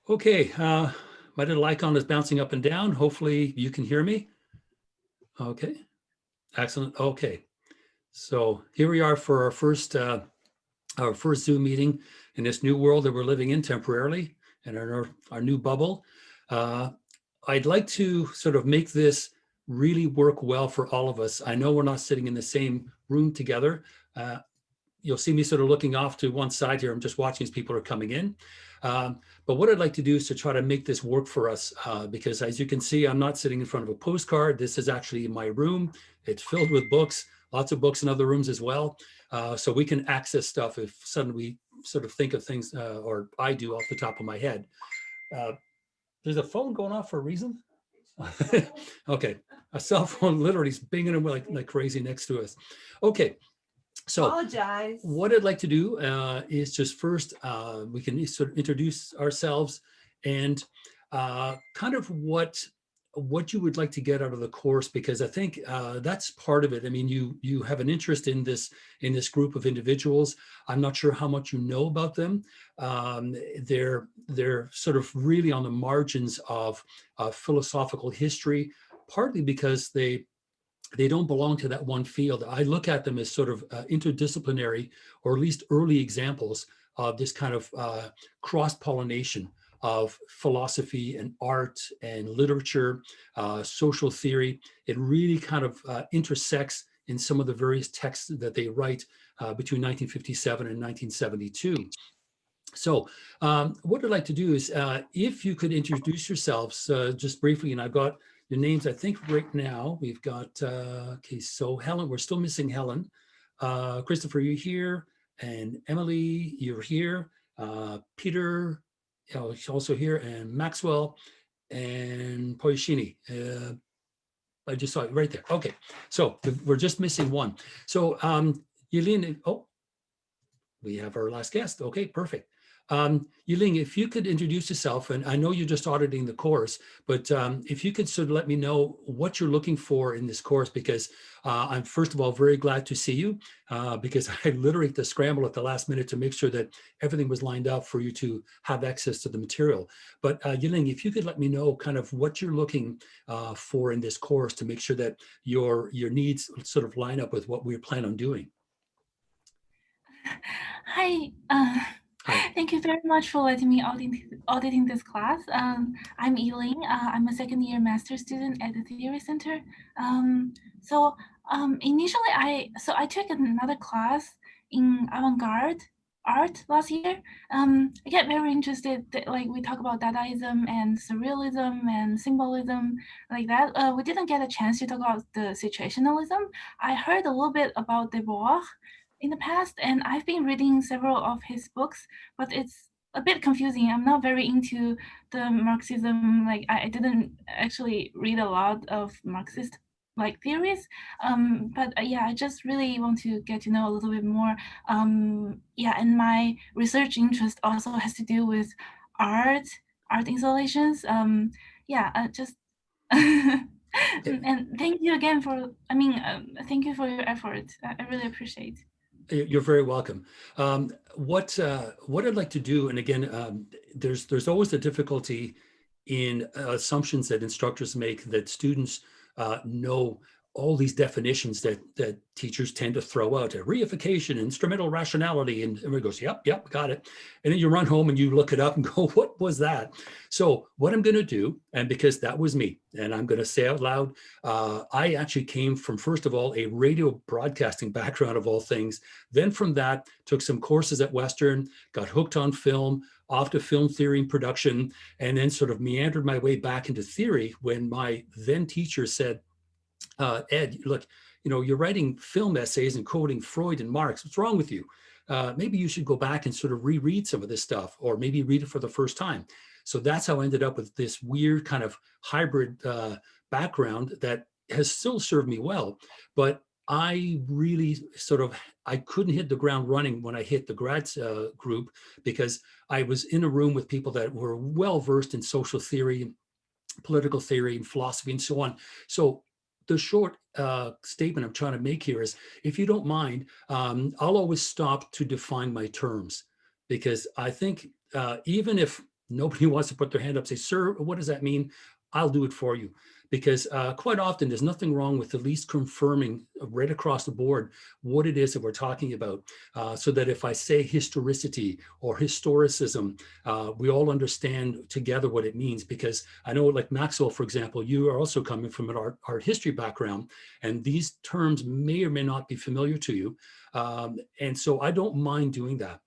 Okay, my little icon is bouncing up and down. Hopefully you can hear me. Okay, excellent. Okay, so here we are for our first Zoom meeting in this new world that we're living in temporarily, and our new bubble. Uh, I'd like to sort of make this really work well for all of us. I know we're not sitting in the same room together. Uh, you'll see me sort of looking off to one side here. I'm just watching as people are coming in. But what I'd like to do is to try to make this work for us, because as you can see, I'm not sitting in front of a postcard. This is actually my room. It's filled with books, lots of books in other rooms as well. So we can access stuff if suddenly we sort of think of things, or I do off the top of my head. Uh, there's a phone going off for a reason. Okay, a cell phone literally is binging like crazy next to us. Okay. So Apologize. what I'd like to do is just first, we can sort of introduce ourselves and kind of what you would like to get out of the course, because I think that's part of it. I mean, you have an interest in this group of individuals. I'm not sure how much you know about them. They're sort of really on the margins of philosophical history, partly because they don't belong to that one field. I look at them as sort of interdisciplinary, or at least early examples of this kind of cross-pollination of philosophy and art and literature, social theory. It really kind of intersects in some of the various texts that they write between 1957 and 1972. So what I'd like to do is, if you could introduce yourselves just briefly, and I've got your names, I think right now we've got, okay, so Helen, we're still missing Helen. Christopher, you're here, and Emily, you're here. Peter, he's also here, and Maxwell, and Poyashini. I just saw it right there. Okay, so we're just missing one. So Yelene, oh, we have our last guest. Okay, perfect. Yiling, if you could introduce yourself, and I know you're just auditing the course, but if you could sort of let me know what you're looking for in this course, because I'm first of all very glad to see you, because I literally had to scramble at the last minute to make sure that everything was lined up for you to have access to the material. But Yiling, if you could let me know kind of what you're looking for in this course to make sure that your needs sort of line up with what we plan on doing. Hi, Hi. thank you very much for letting me auditing this class. I'm Eileen. I'm a second year master's student at the Theory Center. Initially, I took another class in avant-garde art last year. I get very interested, like we talk about Dadaism and Surrealism and symbolism, like that. We didn't get a chance to talk about the situationalism. I heard a little bit about Debois in the past, and I've been reading several of his books, but it's a bit confusing. I'm not very into the Marxism. Like I didn't actually read a lot of Marxist like theories, but yeah, I just really want to get to know a little bit more. Yeah, and my research interest also has to do with art, art installations. Yeah, just. And thank you again for. I mean, thank you for your effort. I really appreciate. You're very welcome. What I'd like to do, and again, there's always a difficulty in assumptions that instructors make that students know all these definitions that teachers tend to throw out: reification, instrumental rationality, and everybody goes, yep, got it. And then you run home and you look it up and go, what was that? So what I'm going to do, and because that was me, and I'm going to say out loud, I actually came from, first of all, a radio broadcasting background of all things. Then from that, took some courses at Western, got hooked on film, off to film theory and production, and then sort of meandered my way back into theory when my then teacher said, Ed, look, you're writing film essays and quoting Freud and Marx. What's wrong with you? Maybe you should go back and sort of reread some of this stuff, or maybe read it for the first time. So that's how I ended up with this weird kind of hybrid background that has still served me well. But I really I couldn't hit the ground running when I hit the grads group, because I was in a room with people that were well versed in social theory, political theory, and philosophy, and so on. So the short statement I'm trying to make here is, if you don't mind, I'll always stop to define my terms, because I think even if Nobody wants to put their hand up and say, sir, what does that mean? I'll do it for you. Because quite often there's nothing wrong with at least confirming right across the board what it is that we're talking about, so that if I say historicity or historicism, we all understand together what it means. Because I know, like Maxwell, for example, you are also coming from an art history background, and these terms may or may not be familiar to you. And so I don't mind doing that.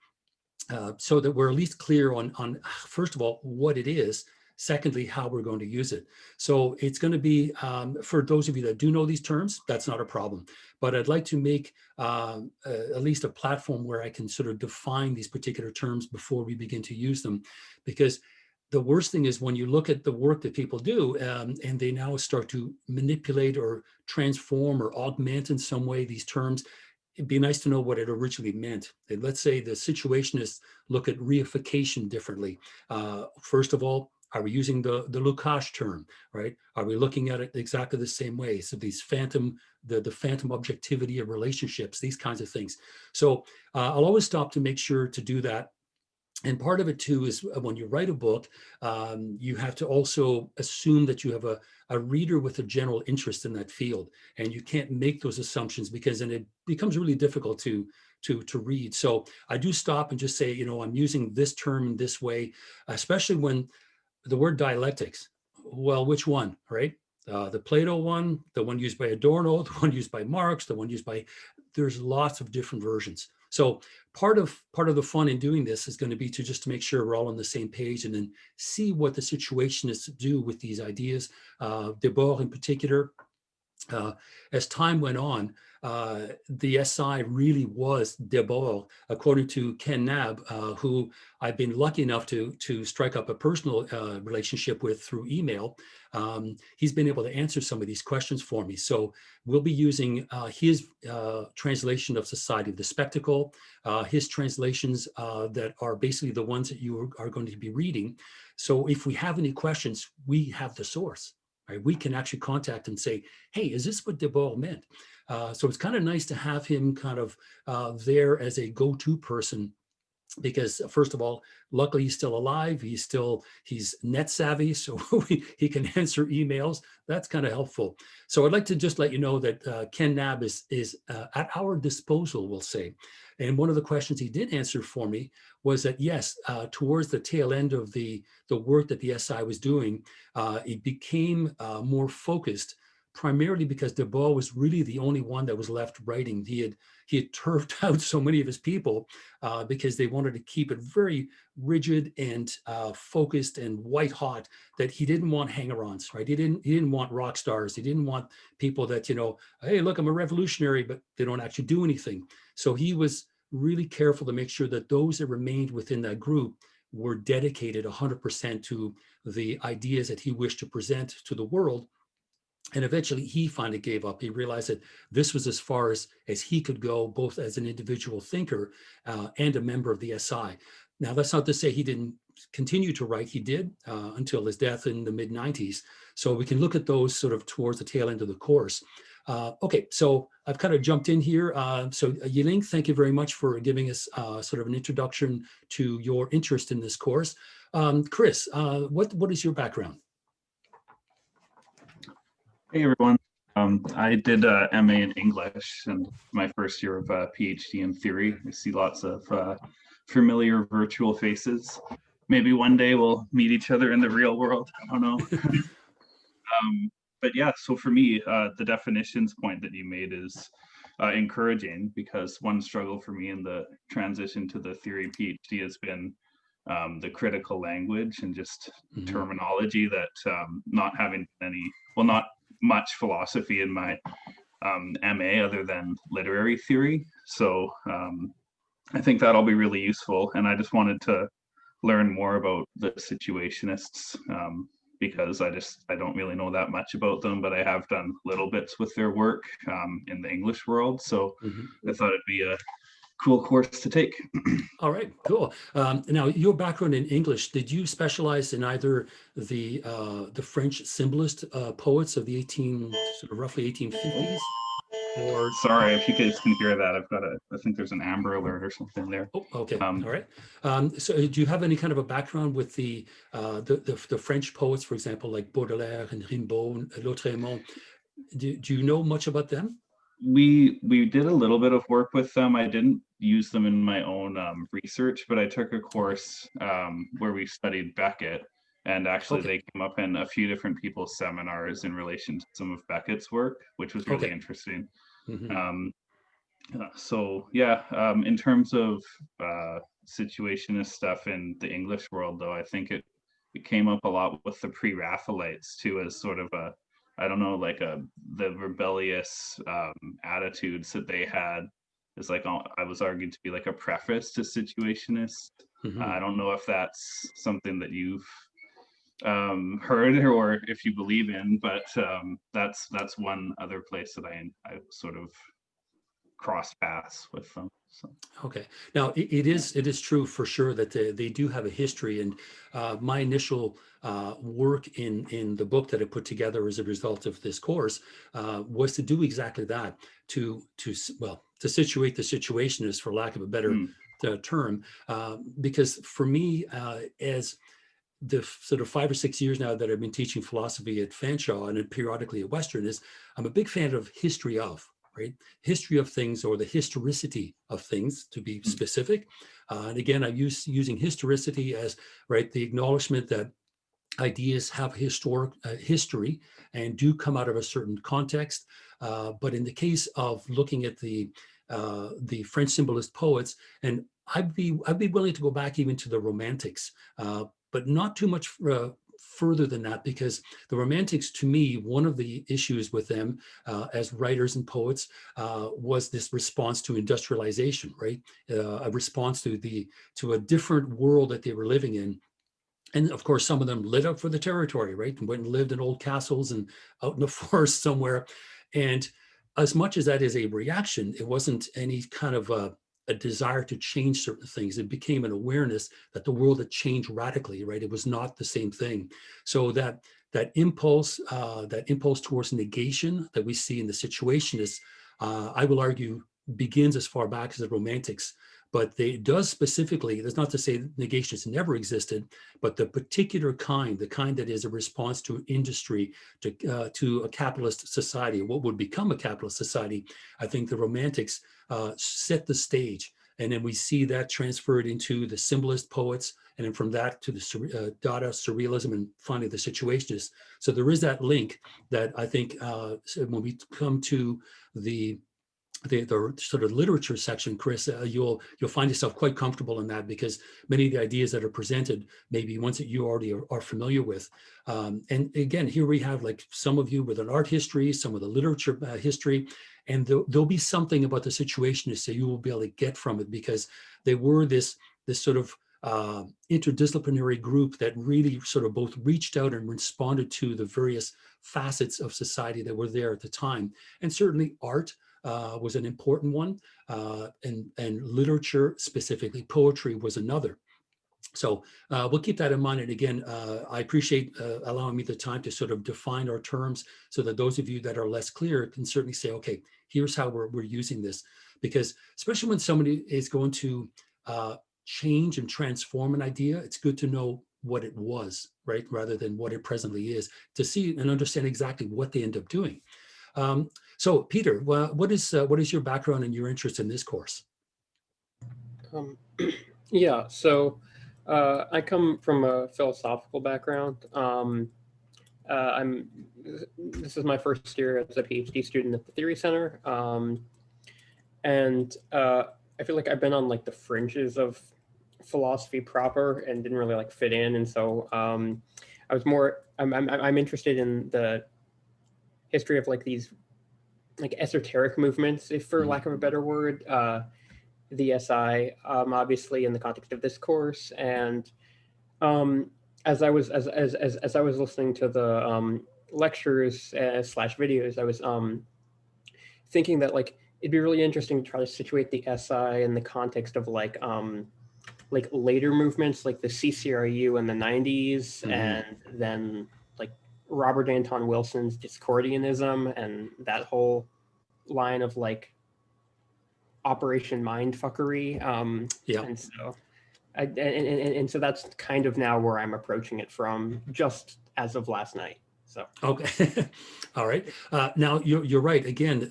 So that we're at least clear on, first of all, what it is. Secondly, how we're going to use it. So it's going to be, for those of you that do know these terms, that's not a problem. But I'd like to make at least a platform where I can sort of define these particular terms before we begin to use them. Because the worst thing is when you look at the work that people do, and they now start to manipulate or transform or augment in some way these terms. It'd be nice to know what it originally meant. And let's say the situationists look at reification differently. First of all, are we using the Lukács term, right? Are we looking at it exactly the same way? So these phantom, the phantom objectivity of relationships, these kinds of things. So I'll always stop to make sure to do that. And part of it too is when you write a book, you have to also assume that you have a reader with a general interest in that field, and you can't make those assumptions because then it becomes really difficult to read. So I do stop and just say, you know, I'm using this term in this way, especially when the word dialectics. Well, which one, right? The Plato one, the one used by Adorno, the one used by Marx, the one used by, there's lots of different versions. So part of the fun in doing this is going to be to just to make sure we're all on the same page and then see what the situationists do with these ideas. Debord in particular, as time went on, the SI really was Debord, according to Ken Knabb, who I've been lucky enough to strike up a personal relationship with through email. He's been able to answer some of these questions for me. So we'll be using his translation of Society of the Spectacle, his translations that are basically the ones that you are going to be reading. So if we have any questions, we have the source. Right? We can actually contact and say, hey, is this what Debord meant? So it's kind of nice to have him kind of there as a go-to person, because first of all, luckily he's still alive. He's net savvy, so he can answer emails. That's kind of helpful. So I'd like to just let you know that Ken Knabb is at our disposal, we'll say. And one of the questions he did answer for me was that yes, towards the tail end of the work that the SI was doing, it became more focused, primarily because Debord was really the only one that was left writing. He had turfed out so many of his people because they wanted to keep it very rigid and focused and white hot, that he didn't want hanger-ons, right? He didn't want rock stars. He didn't want people that, you know, hey, look, I'm a revolutionary, but they don't actually do anything. So he was really careful to make sure that those that remained within that group were dedicated 100% to the ideas that he wished to present to the world. And eventually he finally gave up. He realized that this was as far as he could go, both as an individual thinker and a member of the SI. Now, that's not to say he didn't continue to write. He did until his death in the mid-90s. So we can look at those sort of towards the tail end of the course. Okay, so I've kind of jumped in here. So Yiling, thank you very much for giving us sort of an introduction to your interest in this course. Chris, what is your background? Hey everyone, I did a MA in English and my first year of PhD in theory. I see lots of familiar virtual faces. Maybe one day we'll meet each other in the real world, I don't know. But yeah, so for me, the definitions point that you made is encouraging, because one struggle for me in the transition to the theory PhD has been the critical language and just terminology, that not having any, well, not much philosophy in my MA other than literary theory. So I think that'll be really useful. And I just wanted to learn more about the situationists, because I don't really know that much about them, but I have done little bits with their work in the English world. So I thought it'd be a cool course to take. All right, cool. Now, your background in English, did you specialize in either the French symbolist poets of the roughly 1850s? Or Sorry if you guys can hear that. I think there's an Amber Alert or something there. oh, okay, Um, all right. So do you have any kind of a background with the French poets, for example, like Baudelaire and Rimbaud and Lautréamont? Do you know much about them? we did a little bit of work with them. I didn't use them in my own research, but I took a course where we studied Beckett, and actually Okay. they came up in a few different people's seminars in relation to some of Beckett's work, which was really Okay. interesting. Mhm. So yeah, in terms of situationist stuff in the English world, though, I think it came up a lot with the pre-Raphaelites too, as sort of a, I don't know, like the rebellious attitudes that they had is like, I was argued to be like a preface to situationists. I Mhm. don't know if that's something that you've heard or if you believe in, but that's one other place that I sort of cross paths with them. So Okay. Now, it is true for sure that they do have a history, and my initial work in the book that I put together as a result of this course was to do exactly that, to situate the situationists, for lack of a better mm, term, because for me, as the sort of 5 or 6 years now that I've been teaching philosophy at Fanshawe and then periodically at Western, is I'm a big fan of history of, right? History of things, or the historicity of things, to be mm, specific. And again, I'm using historicity as, right, the acknowledgement that ideas have historic history and do come out of a certain context. But in the case of looking at the French symbolist poets, and I'd be willing to go back even to the Romantics, but not too much further than that, because the Romantics, to me, one of the issues with them as writers and poets was this response to industrialization, right? A response to a different world that they were living in. And of course, some of them lit up for the territory, right? And went and lived in old castles and out in the forest somewhere. And as much as that is a reaction, it wasn't any kind of a desire to change certain things. It became an awareness that the world had changed radically, right? It was not the same thing. So that impulse towards negation that we see in the Situationists, I will argue, begins as far back as the Romantics. But it does specifically, that's not to say that negationists never existed, but the particular kind, the kind that is a response to industry, to a capitalist society, what would become a capitalist society, I think the Romantics set the stage. And then we see that transferred into the symbolist poets, and then from that to the Dada, Surrealism, and finally the Situationists. So there is that link that I think when we come to the sort of literature section, Chris, you'll find yourself quite comfortable in that, because many of the ideas that are presented may be ones that you already are familiar with. And again, here we have like some of you with an art history, some of the literature history, and there'll be something about the Situationists that you will be able to get from it, because they were this sort of interdisciplinary group that really sort of both reached out and responded to the various facets of society that were there at the time. And certainly art was an important one, and literature, specifically poetry, was another. So we'll keep that in mind. And again, I appreciate allowing me the time to sort of define our terms, so that those of you that are less clear can certainly say, okay, here's how we're using this. Because especially when somebody is going to change and transform an idea, it's good to know what it was, right? Rather than what it presently is, to see and understand exactly what they end up doing. So Peter, what is your background and your interest in this course? Um, yeah, so I come from a philosophical background. This is my first year as a PhD student at the Theory Center, and I feel like I've been on like the fringes of philosophy proper and didn't really like fit in, and so I was more. I'm interested in the history of like these like esoteric movements, if for lack of a better word. The SI, obviously in the context of this course, and as I was listening to the lectures slash videos, I was thinking that like it'd be really interesting to try to situate the SI in the context of like later movements like the CCRU in the 90s, and then like Robert Anton Wilson's Discordianism and that whole line of like Operation Mindfuckery. Yeah. And so, and so that's kind of now where I'm approaching it from, just as of last night. So Okay. All right. Now you're right. Again,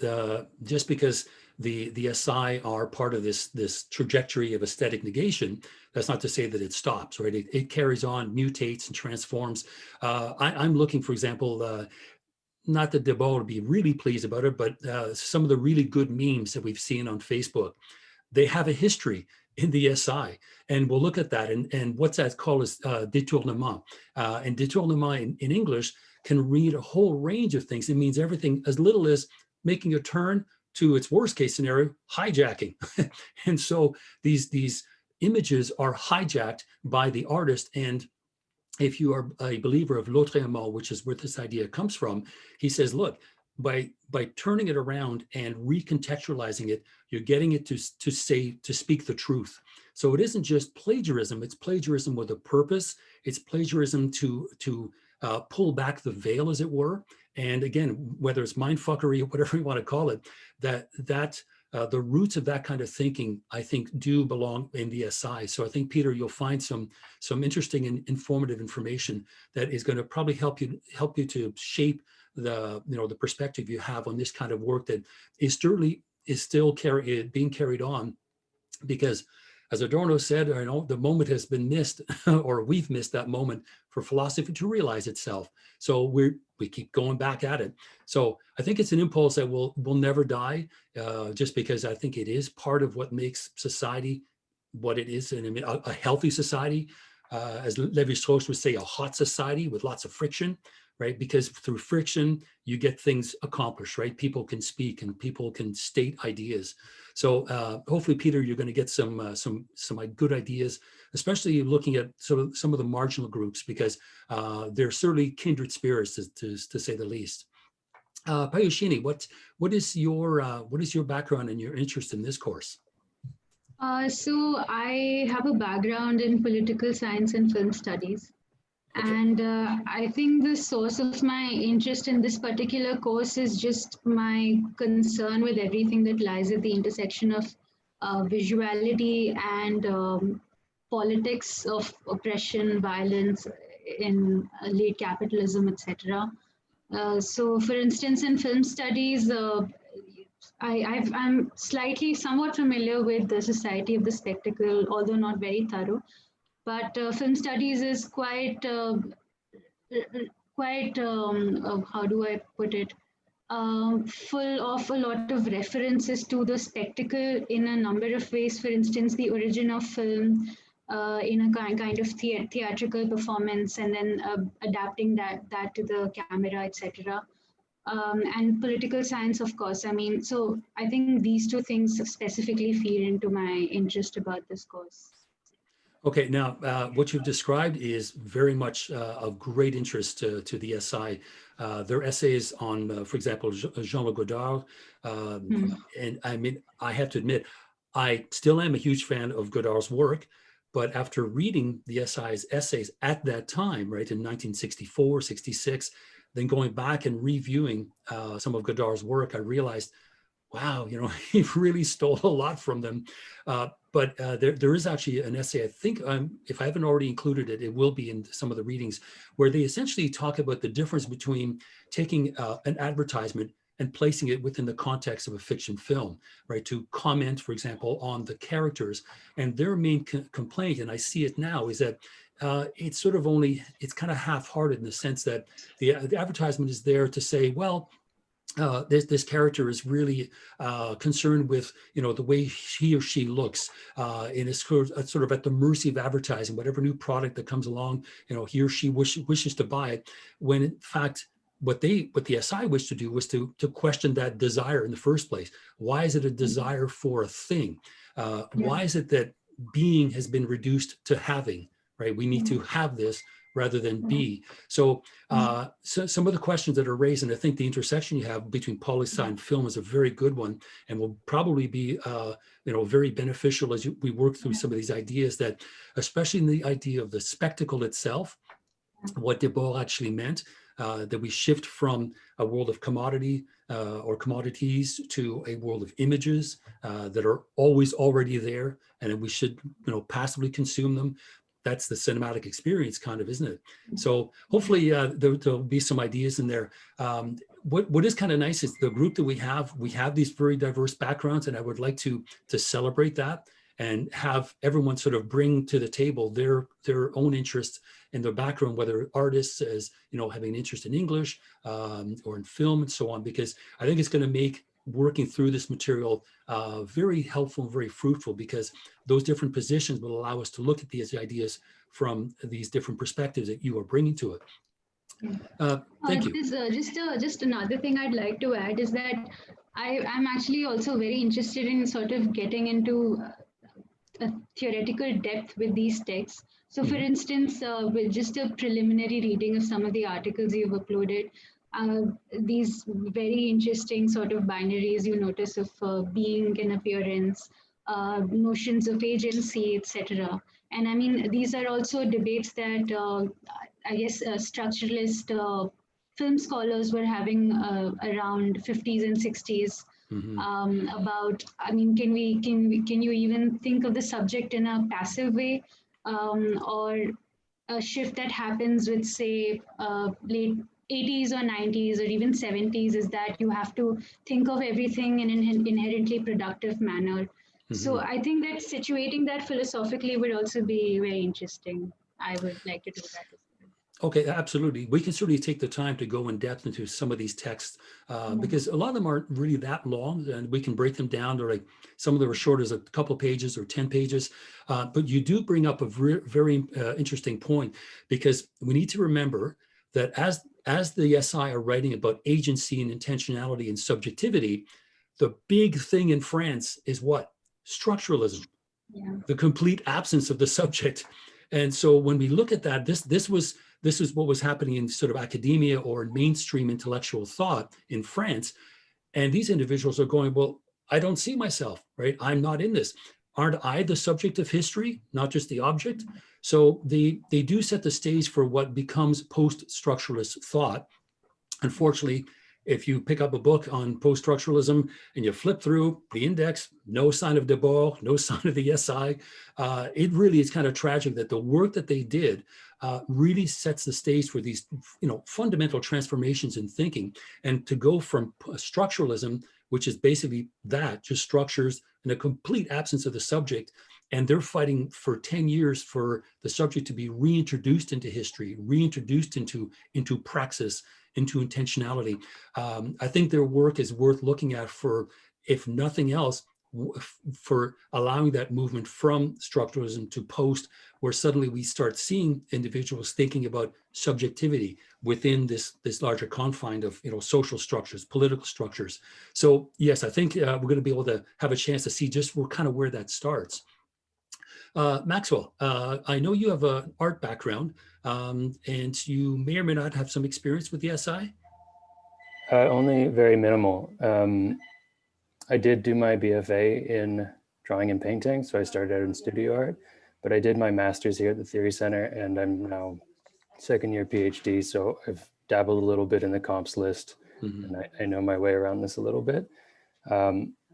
just because the SI are part of this trajectory of aesthetic negation, that's not to say that it stops, right? It carries on, mutates, and transforms. I'm looking, for example, not that Debo would be really pleased about it, but some of the really good memes that we've seen on Facebook, they have a history in the SI. And we'll look at that. And what's that called is détournement. And détournement in English can read a whole range of things. It means everything as little as making a turn to its worst case scenario, hijacking. And so these images are hijacked by the artist. And if you are a believer of l'autrement, which is where this idea comes from, he says, look, by turning it around and recontextualizing it, you're getting it to speak the truth. So it isn't just plagiarism; it's plagiarism with a purpose. It's plagiarism to pull back the veil, as it were. And again, whether it's mindfuckery or whatever you want to call it, that the roots of that kind of thinking, I think, do belong in the SI. So I think, Peter, you'll find some interesting and informative information that is going to probably help you to shape the perspective you have on this kind of work that is still being carried on, because as Adorno said, the moment has been missed, or we've missed that moment for philosophy to realize itself. So we keep going back at it. So I think it's an impulse that will never die, just because I think it is part of what makes society what it is, and I mean a healthy society, as Levi-Strauss would say, a hot society with lots of friction, right? Because through friction, you get things accomplished, right? People can speak and people can state ideas. So hopefully, Peter, you're going to get some good ideas, especially looking at some of the marginal groups, because they're certainly kindred spirits, to say the least. Payushini, what is your background and your interest in this course? So I have a background in political science and film studies. Okay. And I think the source of my interest in this particular course is just my concern with everything that lies at the intersection of visuality and politics of oppression, violence in late capitalism, etc. So, for instance, in film studies, I'm somewhat familiar with the Society of the Spectacle, although not very thorough. But film studies is quite, how do I put it, full of a lot of references to the spectacle in a number of ways. For instance, the origin of film in a kind of theatrical performance, and then adapting that to the camera, etc. And political science, of course. I mean, so I think these two things specifically feed into my interest about this course. Okay, now what you've described is very much of great interest to the SI. Their essays on, for example, Jean-Luc Godard, and I mean, I have to admit, I still am a huge fan of Godard's work, but after reading the SI's essays at that time, right, in 1964, 66, then going back and reviewing some of Godard's work, I realized, wow, he really stole a lot from them. But there is actually an essay, I think, if I haven't already included it, it will be in some of the readings, where they essentially talk about the difference between taking an advertisement and placing it within the context of a fiction film, right? To comment, for example, on the characters. And their main complaint, and I see it now, is that it's sort of it's kind of half-hearted in the sense that the advertisement is there to say, well, this character is really concerned with the way he or she looks, and is sort of at the mercy of advertising. Whatever new product that comes along, he or she wishes to buy it. When in fact, what the SI wished to do was to question that desire in the first place. Why is it a desire for a thing? Why is it that being has been reduced to having? Right? We need to have this rather than be. So, so some of the questions that are raised, and I think the intersection you have between poli-sci and film is a very good one, and will probably be very beneficial as we work through some of these ideas, that especially in the idea of the spectacle itself, what Debord actually meant, that we shift from a world of commodity or commodities to a world of images that are always already there, and we should, passively consume them. That's the cinematic experience, kind of, isn't it? So hopefully there'll be some ideas in there. What is kind of nice is the group that we have these very diverse backgrounds, and I would like to celebrate that and have everyone sort of bring to the table their own interests and their background, whether artists as having an interest in English or in film and so on, because I think it's going to make working through this material very helpful and very fruitful, because those different positions will allow us to look at these ideas from these different perspectives that you are bringing to it. Thank you. Just another thing I'd like to add is that I'm actually also very interested in sort of getting into a theoretical depth with these texts. So for instance, with just a preliminary reading of some of the articles you've uploaded, these very interesting sort of binaries you notice of being and appearance, notions of agency, etc. And I mean, these are also debates that I guess structuralist film scholars were having around 50s and 60s. About, I mean, can you even think of the subject in a passive way, or a shift that happens with, say, late 80s or 90s or even 70s, is that you have to think of everything in an inherently productive manner. So I think that situating that philosophically would also be very interesting. I would like to do that as well. Okay, absolutely. We can certainly take the time to go in depth into some of these texts because a lot of them aren't really that long, and we can break them down to, like, some of them are short as a couple pages or 10 pages. But you do bring up a very interesting point, because we need to remember that as the SI are writing about agency and intentionality and subjectivity, the big thing in France is what? Structuralism, the complete absence of the subject. And so when we look at that, this is what was happening in sort of academia or mainstream intellectual thought in France. And these individuals are going, well, I don't see myself, right? I'm not in this. Aren't I the subject of history, not just the object? So they do set the stage for what becomes post-structuralist thought. Unfortunately, if you pick up a book on post-structuralism and you flip through the index, no sign of Debord, no sign of the SI, it really is kind of tragic that the work that they did really sets the stage for these, fundamental transformations in thinking. And to go from structuralism, which is basically that, just structures and a complete absence of the subject, and they're fighting for 10 years for the subject to be reintroduced into history, reintroduced into praxis, into intentionality. I think their work is worth looking at for, if nothing else, for allowing that movement from structuralism to post, where suddenly we start seeing individuals thinking about subjectivity within this larger confine of social structures, political structures. So yes, I think we're going to be able to have a chance to see just where that starts. Maxwell, I know you have an art background, and you may or may not have some experience with the SI. Only very minimal. I did do my BFA in drawing and painting, so I started out in studio art, but I did my master's here at the Theory Center, and I'm now second year PhD, so I've dabbled a little bit in the comps list, and I know my way around this a little bit.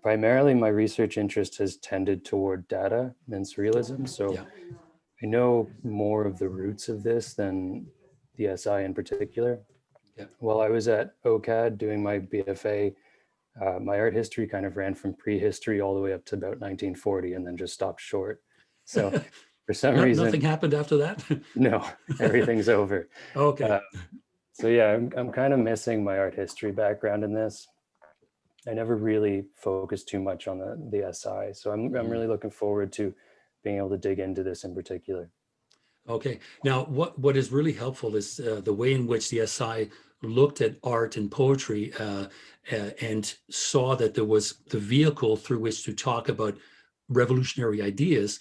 Primarily, my research interest has tended toward data and surrealism, so I know more of the roots of this than the SI in particular. While I was at OCAD doing my BFA, my art history kind of ran from prehistory all the way up to about 1940 and then just stopped short. So for some reason— Nothing happened after that? No, everything's over. Okay. So yeah, I'm kind of missing my art history background in this. I never really focused too much on the SI. So I'm really looking forward to being able to dig into this in particular. Okay. Now, what is really helpful is the way in which the SI looked at art and poetry and saw that there was the vehicle through which to talk about revolutionary ideas,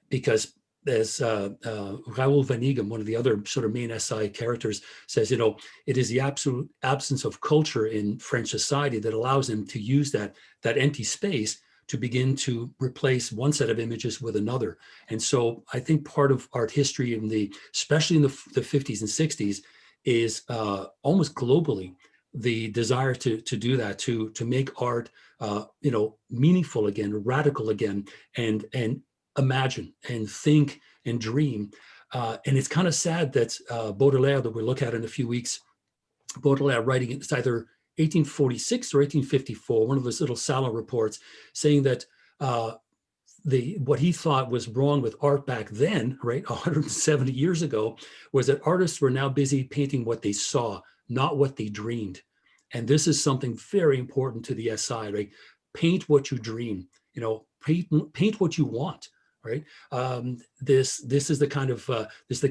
because as Raoul Vaneigem, one of the other sort of main SI characters, says, it is the absolute absence of culture in French society that allows them to use that empty space to begin to replace one set of images with another. And so I think part of art history especially in the 50s and 60s is almost globally the desire to do that, to make art, meaningful again, radical again, and imagine and think and dream. And it's kind of sad that Baudelaire, that we'll look at in a few weeks, Baudelaire writing, it's either 1846 or 1854, one of those little salon reports, saying that what he thought was wrong with art back then, right, 170 years ago, was that artists were now busy painting what they saw, not what they dreamed. And this is something very important to the SI, right? Paint what you dream, paint what you want, right? This is the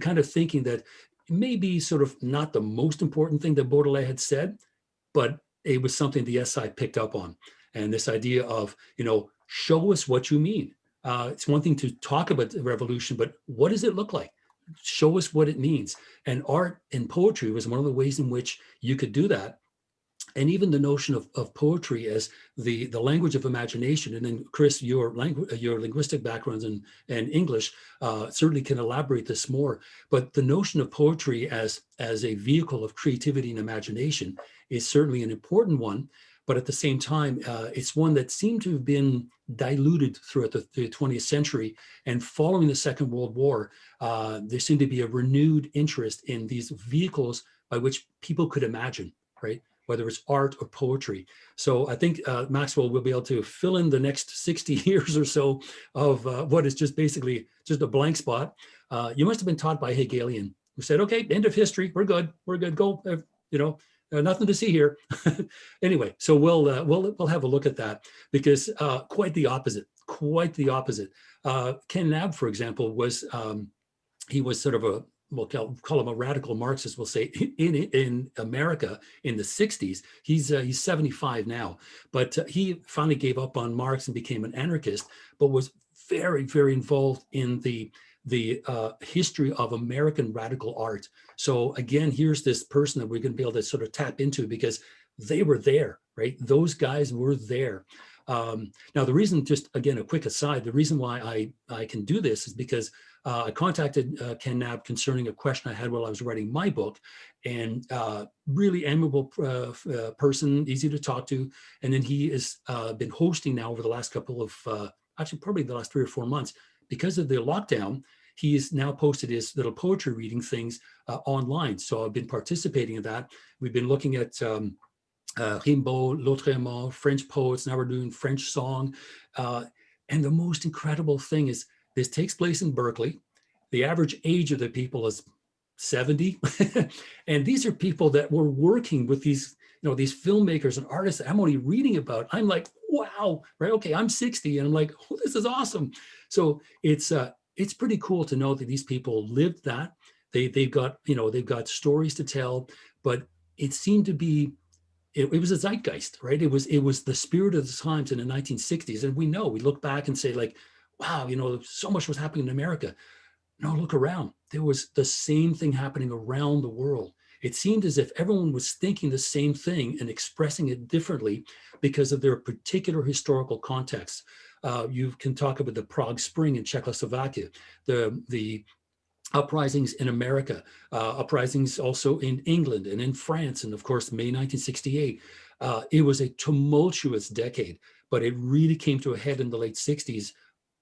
kind of thinking that may be sort of not the most important thing that Baudelaire had said, but it was something the SI picked up on. And this idea of, show us what you mean. It's one thing to talk about the revolution, but what does it look like? Show us what it means. And art and poetry was one of the ways in which you could do that. And even the notion of poetry as the language of imagination. And then Chris, your linguistic backgrounds and English certainly can elaborate this more. But the notion of poetry as a vehicle of creativity and imagination is certainly an important one. But at the same time, it's one that seemed to have been diluted throughout the 20th century. And following the Second World War, there seemed to be a renewed interest in these vehicles by which people could imagine, right? Whether it's art or poetry. So I think Maxwell will be able to fill in the next 60 years or so of what is just basically just a blank spot. You must have been taught by Hegelian, who said, okay, end of history, we're good, go, nothing to see here. Anyway, so we'll have a look at that, because quite the opposite. Ken Nab, for example, was he was sort of we'll call him a radical Marxist, we'll say, in America in the 60s. He's 75 now, but he finally gave up on Marx and became an anarchist, but was very, very involved in the history of American radical art. So again, here's this person that we're going to be able to sort of tap into, because they were there, right? Those guys were there. Now, the reason, just again, a quick aside, the reason why I can do this is because I contacted Ken Nab concerning a question I had while I was writing my book, and really amiable person, easy to talk to. And then he has been hosting now over the last couple of, actually probably the last 3 or 4 months, because of the lockdown, he has now posted his little poetry reading things online. So I've been participating in that. We've been looking at Rimbaud, Lautréamont, French poets. Now we're doing French song. And the most incredible thing is this takes place in Berkeley. The average age of the people is 70. And these are people that were working with these, these filmmakers and artists that I'm only reading about. I'm like, wow, right? Okay, I'm 60 and I'm like, oh, this is awesome. So it's pretty cool to know that these people lived that. They've got stories to tell, but it seemed to be, it was a zeitgeist, right? It was the spirit of the times in the 1960s. And we look back and say like, wow, so much was happening in America. No, look around. There was the same thing happening around the world. It seemed as if everyone was thinking the same thing and expressing it differently because of their particular historical context. You can talk about the Prague Spring in Czechoslovakia, the uprisings in America, uprisings also in England and in France, and of course, May 1968. It was a tumultuous decade, but it really came to a head in the late 60s,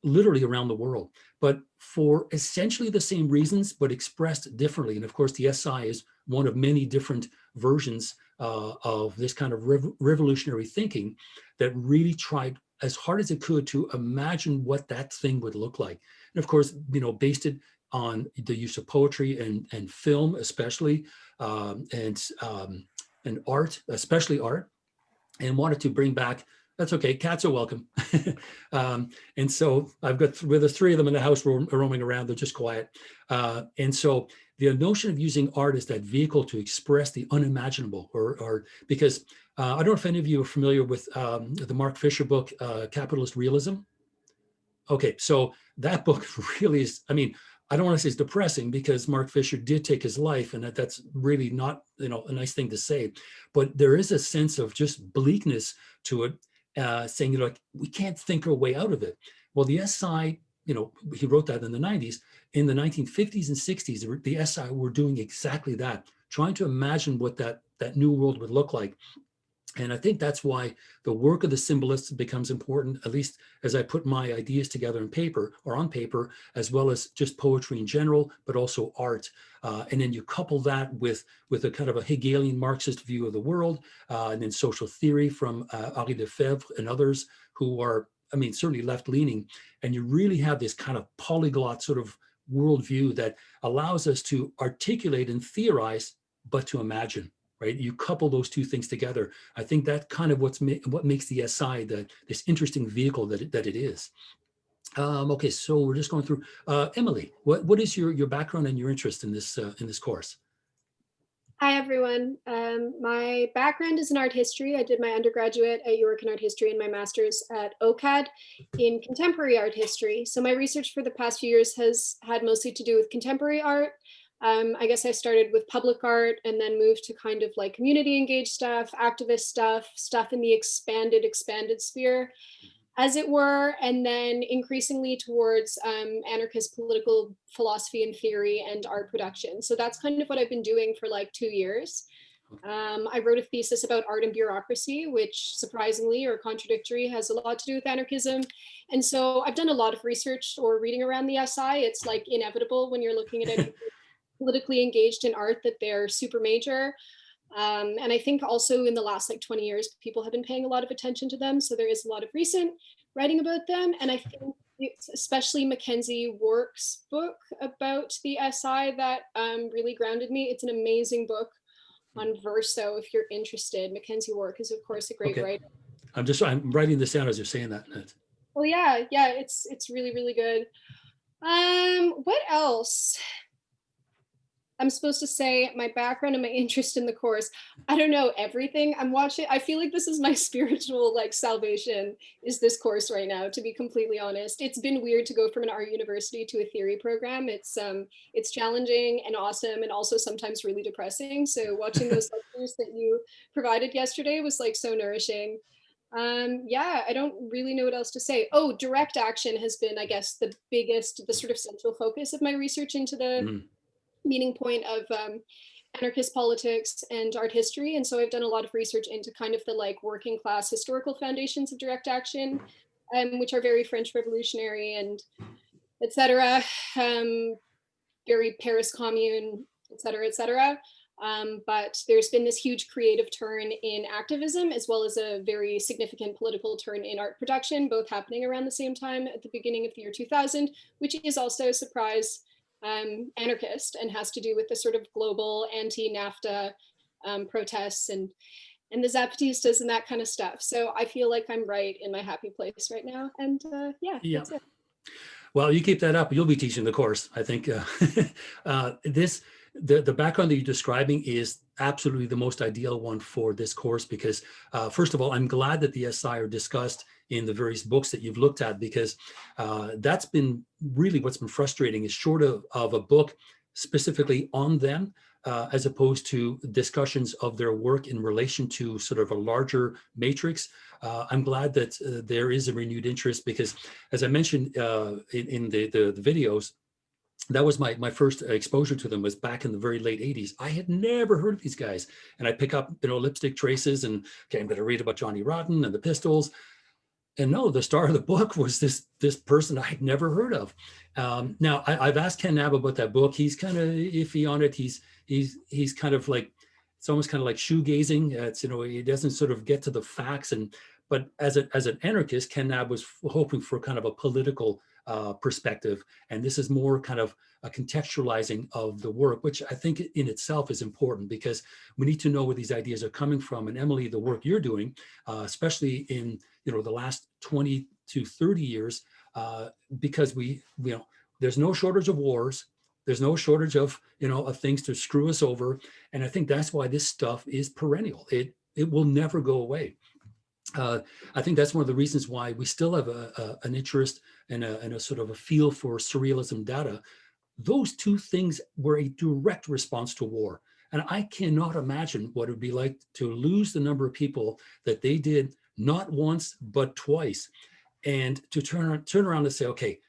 literally around the world, but for essentially the same reasons, but expressed differently. And of course, the SI is one of many different versions of this kind of revolutionary thinking that really tried as hard as it could to imagine what that thing would look like. And of course, based it on the use of poetry and film, especially, and art, especially art, and wanted to bring back, that's okay, cats are welcome. And so I've got, with the 3 of them in the house roaming around, they're just quiet. And so the notion of using art as that vehicle to express the unimaginable, or because I don't know if any of you are familiar with the Mark Fisher book, Capitalist Realism. Okay, so that book really is, I don't want to say it's depressing, because Mark Fisher did take his life, and that's really not, a nice thing to say, but there is a sense of just bleakness to it, saying, we can't think our way out of it. Well, the SI, he wrote that in the 90s. In the 1950s and 60s, the SI were doing exactly that, trying to imagine what that that new world would look like. And I think that's why the work of the symbolists becomes important, at least as I put my ideas together in paper or on paper, as well as just poetry in general, but also art. And then you couple that with a kind of a Hegelian Marxist view of the world, and then social theory from Henri Lefebvre and others who are, I mean, certainly left-leaning. And you really have this kind of polyglot sort of worldview that allows us to articulate and theorize, but to imagine. Right, you couple those two things together. I think that kind of what makes the SI this interesting vehicle that it is. Okay, so we're just going through. Emily, what is your background and your interest in this course? Hi, everyone. My background is in art history. I did my undergraduate at York in art history and my master's at OCAD in contemporary art history. So my research for the past few years has had mostly to do with contemporary art. I guess I started with public art and then moved to kind of like community engaged stuff, activist stuff in the expanded sphere, as it were, and then increasingly towards anarchist political philosophy and theory and art production. So that's kind of what I've been doing for like 2 years. I wrote a thesis about art and bureaucracy, which surprisingly or contradictory has a lot to do with anarchism. And so I've done a lot of research or reading around the SI. It's like inevitable when you're looking at anything politically engaged in art that they're super major. And I think also in the last like 20 years, people have been paying a lot of attention to them. So there is a lot of recent writing about them. And I think it's especially Mackenzie Wark's book about the SI that really grounded me. It's an amazing book on Verso if you're interested. Mackenzie Wark is of course a great writer. I'm writing this down as you're saying that. Well, yeah, it's really, really good. What else? I'm supposed to say my background and my interest in the course. I don't know everything. I'm watching. I feel like this is my spiritual like salvation is this course right now, to be completely honest. It's been weird to go from an art university to a theory program. It's challenging and awesome and also sometimes really depressing. So watching those lectures that you provided yesterday was like so nourishing. Yeah, I don't really know what else to say. Oh, direct action has been, I guess, the sort of central focus of my research into the meaning point of anarchist politics and art history. And so I've done a lot of research into kind of the like working class historical foundations of direct action, which are very French Revolutionary and et cetera, very Paris Commune, et cetera, et cetera. But there's been this huge creative turn in activism, as well as a very significant political turn in art production, both happening around the same time at the beginning of the year 2000, which is also, surprise, anarchist and has to do with the sort of global anti-NAFTA protests and the Zapatistas and that kind of stuff. So I feel like I'm right in my happy place right now. And yeah, that's it. Well, you keep that up, you'll be teaching the course. I think the background that you're describing is absolutely the most ideal one for this course because, first of all, I'm glad that the SI are discussed in the various books that you've looked at because that's been really what's been frustrating is short of a book specifically on them, as opposed to discussions of their work in relation to sort of a larger matrix. I'm glad that there is a renewed interest because, as I mentioned in the videos, that was my first exposure to them was back in the very late 80s. I had never heard of these guys. And I pick up, Lipstick Traces and okay, I'm going to read about Johnny Rotten and the Pistols. And no, the star of the book was this person I had never heard of. Now I've asked Ken Knabb about that book. He's kind of iffy on it. He's kind of like, it's almost kind of like shoegazing. It's, he doesn't sort of get to the facts. But as an anarchist, Ken Knabb was hoping for kind of a political perspective. And this is more kind of a contextualizing of the work, which I think in itself is important because we need to know where these ideas are coming from. And Emily, the work you're doing, especially in the last 20 to 30 years, because there's no shortage of wars. There's no shortage of things to screw us over. And I think that's why this stuff is perennial. It will never go away. I think that's one of the reasons why we still have an interest and a sort of a feel for surrealism data. Those two things were a direct response to war. And I cannot imagine what it would be like to lose the number of people that they did not once, but twice. And to turn around and say, okay,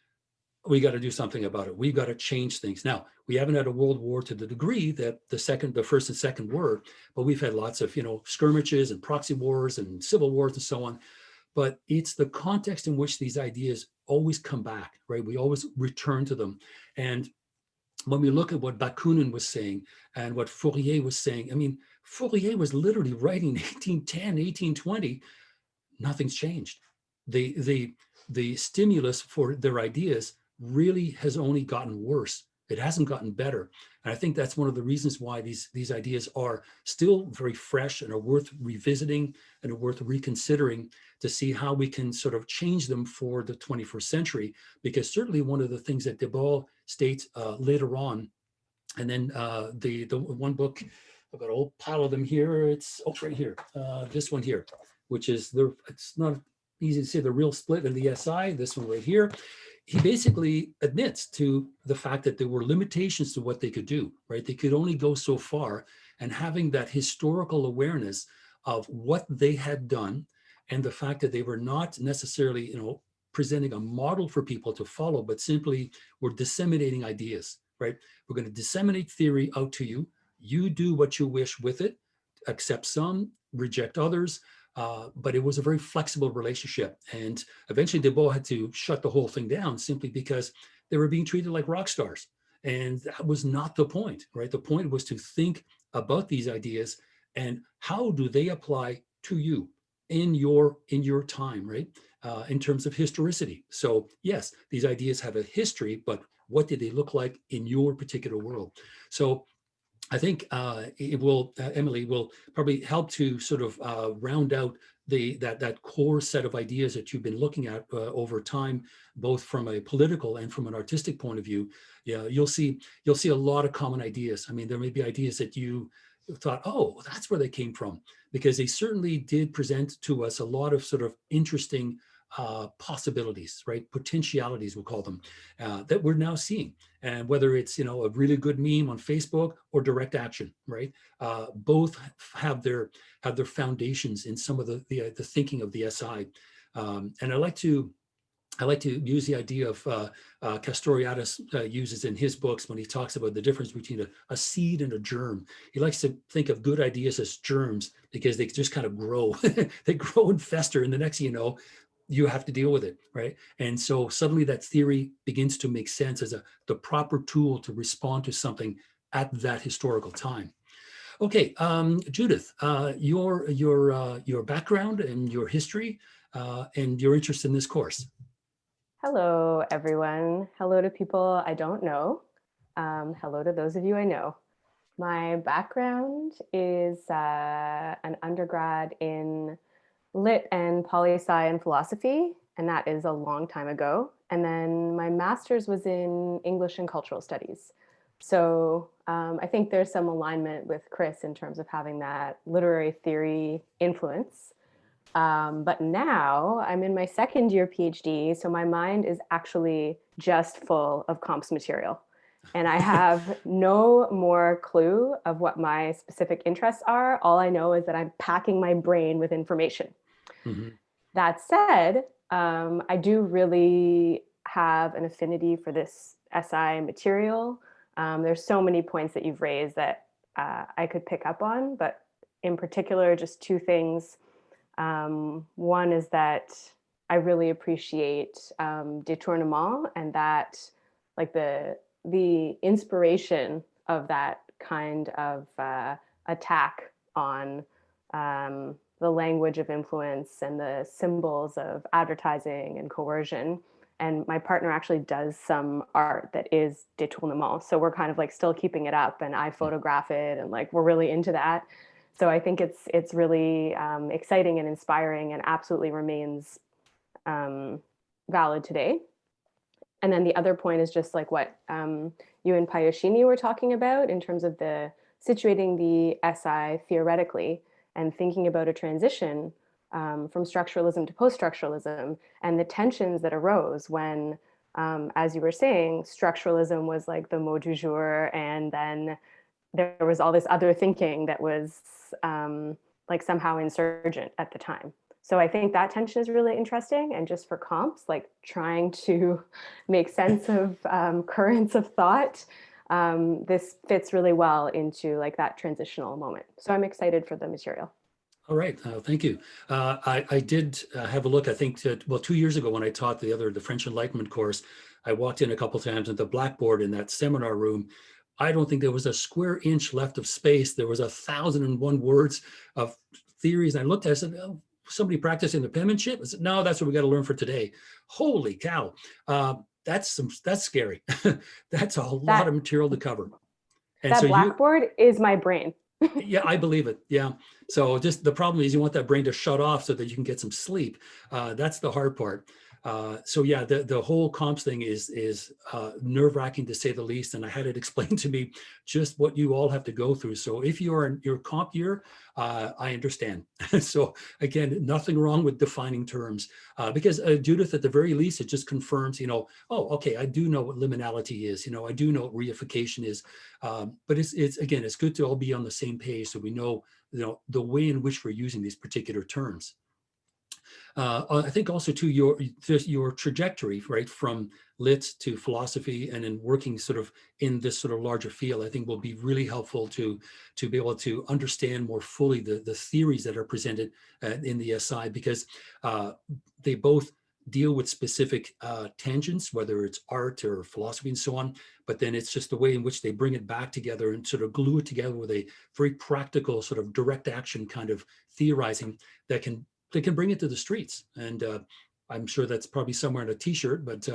we got to do something about it. We've got to change things. Now, we haven't had a world war to the degree that the first and second were, but we've had lots of, skirmishes and proxy wars and civil wars and so on. But it's the context in which these ideas always come back, right? We always return to them. And when we look at what Bakunin was saying and what Fourier was saying, I mean, Fourier was literally writing 1810, 1820, nothing's changed. The stimulus for their ideas really has only gotten worse. It hasn't gotten better. And I think that's one of the reasons why these ideas are still very fresh and are worth revisiting and are worth reconsidering to see how we can sort of change them for the 21st century. Because certainly one of the things that Debord states later on, and then the one book, I've got a whole pile of them here. It's right here, this one here, which is it's not easy to say the real split in the SI, this one right here. He basically admits to the fact that there were limitations to what they could do, right? They could only go so far, and having that historical awareness of what they had done and the fact that they were not necessarily, presenting a model for people to follow, but simply were disseminating ideas, right? We're going to disseminate theory out to you. You do what you wish with it, accept some, reject others. But it was a very flexible relationship. And eventually Debord had to shut the whole thing down simply because they were being treated like rock stars. And that was not the point, right? The point was to think about these ideas and how do they apply to you in your time, right? In terms of historicity. So yes, these ideas have a history, but what did they look like in your particular world? So I think it will, Emily, will probably help to sort of round out that core set of ideas that you've been looking at over time, both from a political and from an artistic point of view. Yeah, you'll see a lot of common ideas. I mean, there may be ideas that you thought, oh, that's where they came from, because they certainly did present to us a lot of sort of interesting possibilities, right? Potentialities, we'll call them, that we're now seeing. And whether it's, a really good meme on Facebook or direct action, right? Both have their foundations in some of the thinking of the SI. And I like to use the idea of Castoriadis uses in his books when he talks about the difference between a seed and a germ. He likes to think of good ideas as germs because they just kind of grow. They grow and fester, and the next thing you know, you have to deal with it, right? And so suddenly that theory begins to make sense as the proper tool to respond to something at that historical time. Okay, Judith, your background and your history and your interest in this course. Hello, everyone. Hello to people I don't know. Hello to those of you I know. My background is an undergrad in Lit and Poli-Sci and philosophy, and that is a long time ago. And then my master's was in English and cultural studies. So I think there's some alignment with Chris in terms of having that literary theory influence. But now I'm in my second year PhD, so my mind is actually just full of comps material. And I have no more clue of what my specific interests are. All I know is that I'm packing my brain with information. Mm-hmm. That said, I do really have an affinity for this SI material. There's so many points that you've raised that I could pick up on, but in particular, just two things. One is that I really appreciate détournement, and that like the inspiration of that kind of attack on the language of influence and the symbols of advertising and coercion. And my partner actually does some art that is détournement. So we're kind of like still keeping it up, and I photograph it, and like we're really into that. So I think it's really exciting and inspiring, and absolutely remains valid today. And then the other point is just like what you and Payoshini were talking about in terms of the situating the SI theoretically and thinking about a transition from structuralism to post-structuralism, and the tensions that arose when, as you were saying, structuralism was like the mot du jour, and then there was all this other thinking that was like somehow insurgent at the time. So I think that tension is really interesting. And just for comps, like trying to make sense of currents of thought, this fits really well into like that transitional moment. So I'm excited for the material. All right, thank you. I did have a look, I think, well, 2 years ago when I taught the French Enlightenment course, I walked in a couple times at the blackboard in that seminar room. I don't think there was a square inch left of space. There was 1,001 words of theories. And I looked at it, I said, oh, somebody practicing the penmanship? I said, no, that's what we got to learn for today. Holy cow. That's scary. That's a lot of material to cover. And that so blackboard is my brain. Yeah, I believe it. Yeah. So just the problem is you want that brain to shut off so that you can get some sleep. That's the hard part. So yeah, the whole comps thing is nerve-wracking to say the least. And I had it explained to me just what you all have to go through. So if you're in your comp year, I understand. So again, nothing wrong with defining terms because Judith, at the very least, it just confirms, oh, okay, I do know what liminality is. I do know what reification is. But it's good to all be on the same page so we know, the way in which we're using these particular terms. I think also to your trajectory, right, from lit to philosophy and then working sort of in this sort of larger field, I think will be really helpful to be able to understand more fully the theories that are presented in the SI, because they both deal with specific tangents, whether it's art or philosophy and so on, but then it's just the way in which they bring it back together and sort of glue it together with a very practical sort of direct action kind of theorizing that can bring it to the streets. And I'm sure that's probably somewhere in a t-shirt, but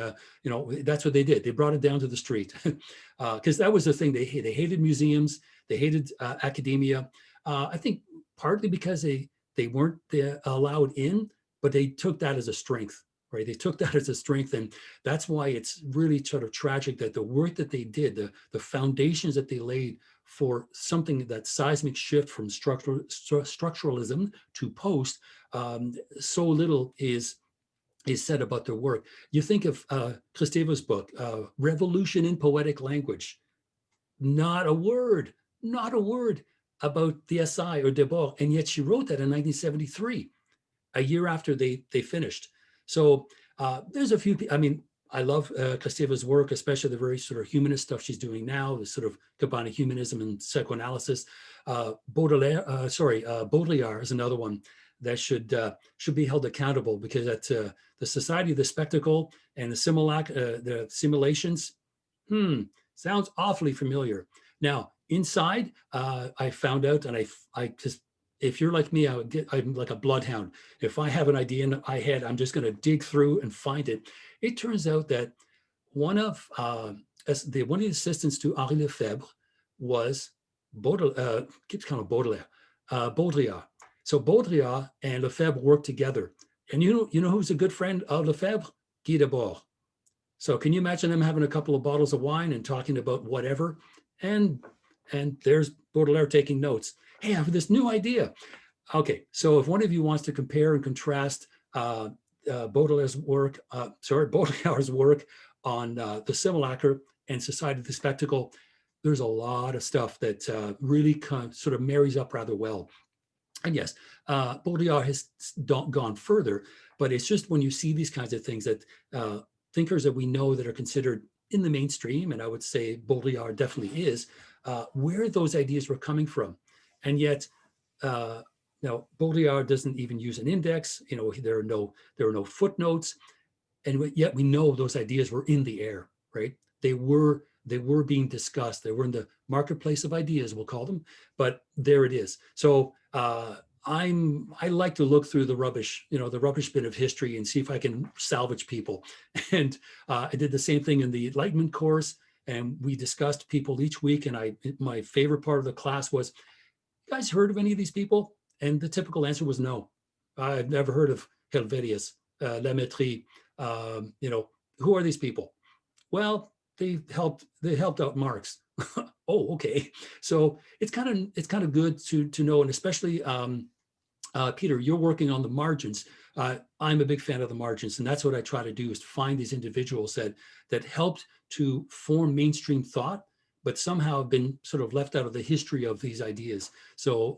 that's what they did. They brought it down to the street because that was the thing. They hated museums, they hated academia. I think partly because they weren't allowed in, but they took that as a strength. Right, they took that as a strength, and that's why it's really sort of tragic that the work that they did, the foundations that they laid for something, that seismic shift from structuralism to post, so little is said about their work. You think of Kristeva's book, Revolution in Poetic Language. Not a word about the SI or Debord, and yet she wrote that in 1973, a year after they finished. So there's a few, I love Kristeva's work, especially the very sort of humanist stuff she's doing now, the sort of combining humanism and psychoanalysis. Baudelaire is another one that should be held accountable, because at the Society of the Spectacle and the simulations, sounds awfully familiar. Now, inside, I found out, and I just, if you're like me, I'm like a bloodhound. If I have an idea in my head, I'm just going to dig through and find it. It turns out that one of the assistants to Henri Lefebvre was Baudelaire. So Baudelaire and Lefebvre worked together. And you know who's a good friend of Lefebvre? Guy Debord. So can you imagine them having a couple of bottles of wine and talking about whatever? And there's Baudelaire taking notes. Hey, I have this new idea. Okay, so if one of you wants to compare and contrast Baudelaire's work on the Simulacra and Society of the Spectacle, there's a lot of stuff that really sort of marries up rather well. And yes, Baudelaire has gone further, but it's just when you see these kinds of things that thinkers that we know that are considered in the mainstream, and I would say Baudelaire definitely is, where those ideas were coming from. And yet, now Baudelaire doesn't even use an index. There are no footnotes, and yet we know those ideas were in the air, right? They were being discussed. They were in the marketplace of ideas, we'll call them. But there it is. So I like to look through the rubbish bin of history and see if I can salvage people. And I did the same thing in the Enlightenment course, and we discussed people each week. And my favorite part of the class was, you guys heard of any of these people? And the typical answer was no. I've never heard of Helvetius, Lametrie. Who are these people? Well, they helped out Marx. Oh, okay. So it's kind of good to know, and especially Peter, you're working on the margins. I'm a big fan of the margins, and that's what I try to do, is to find these individuals that helped to form mainstream thought, but somehow have been sort of left out of the history of these ideas. So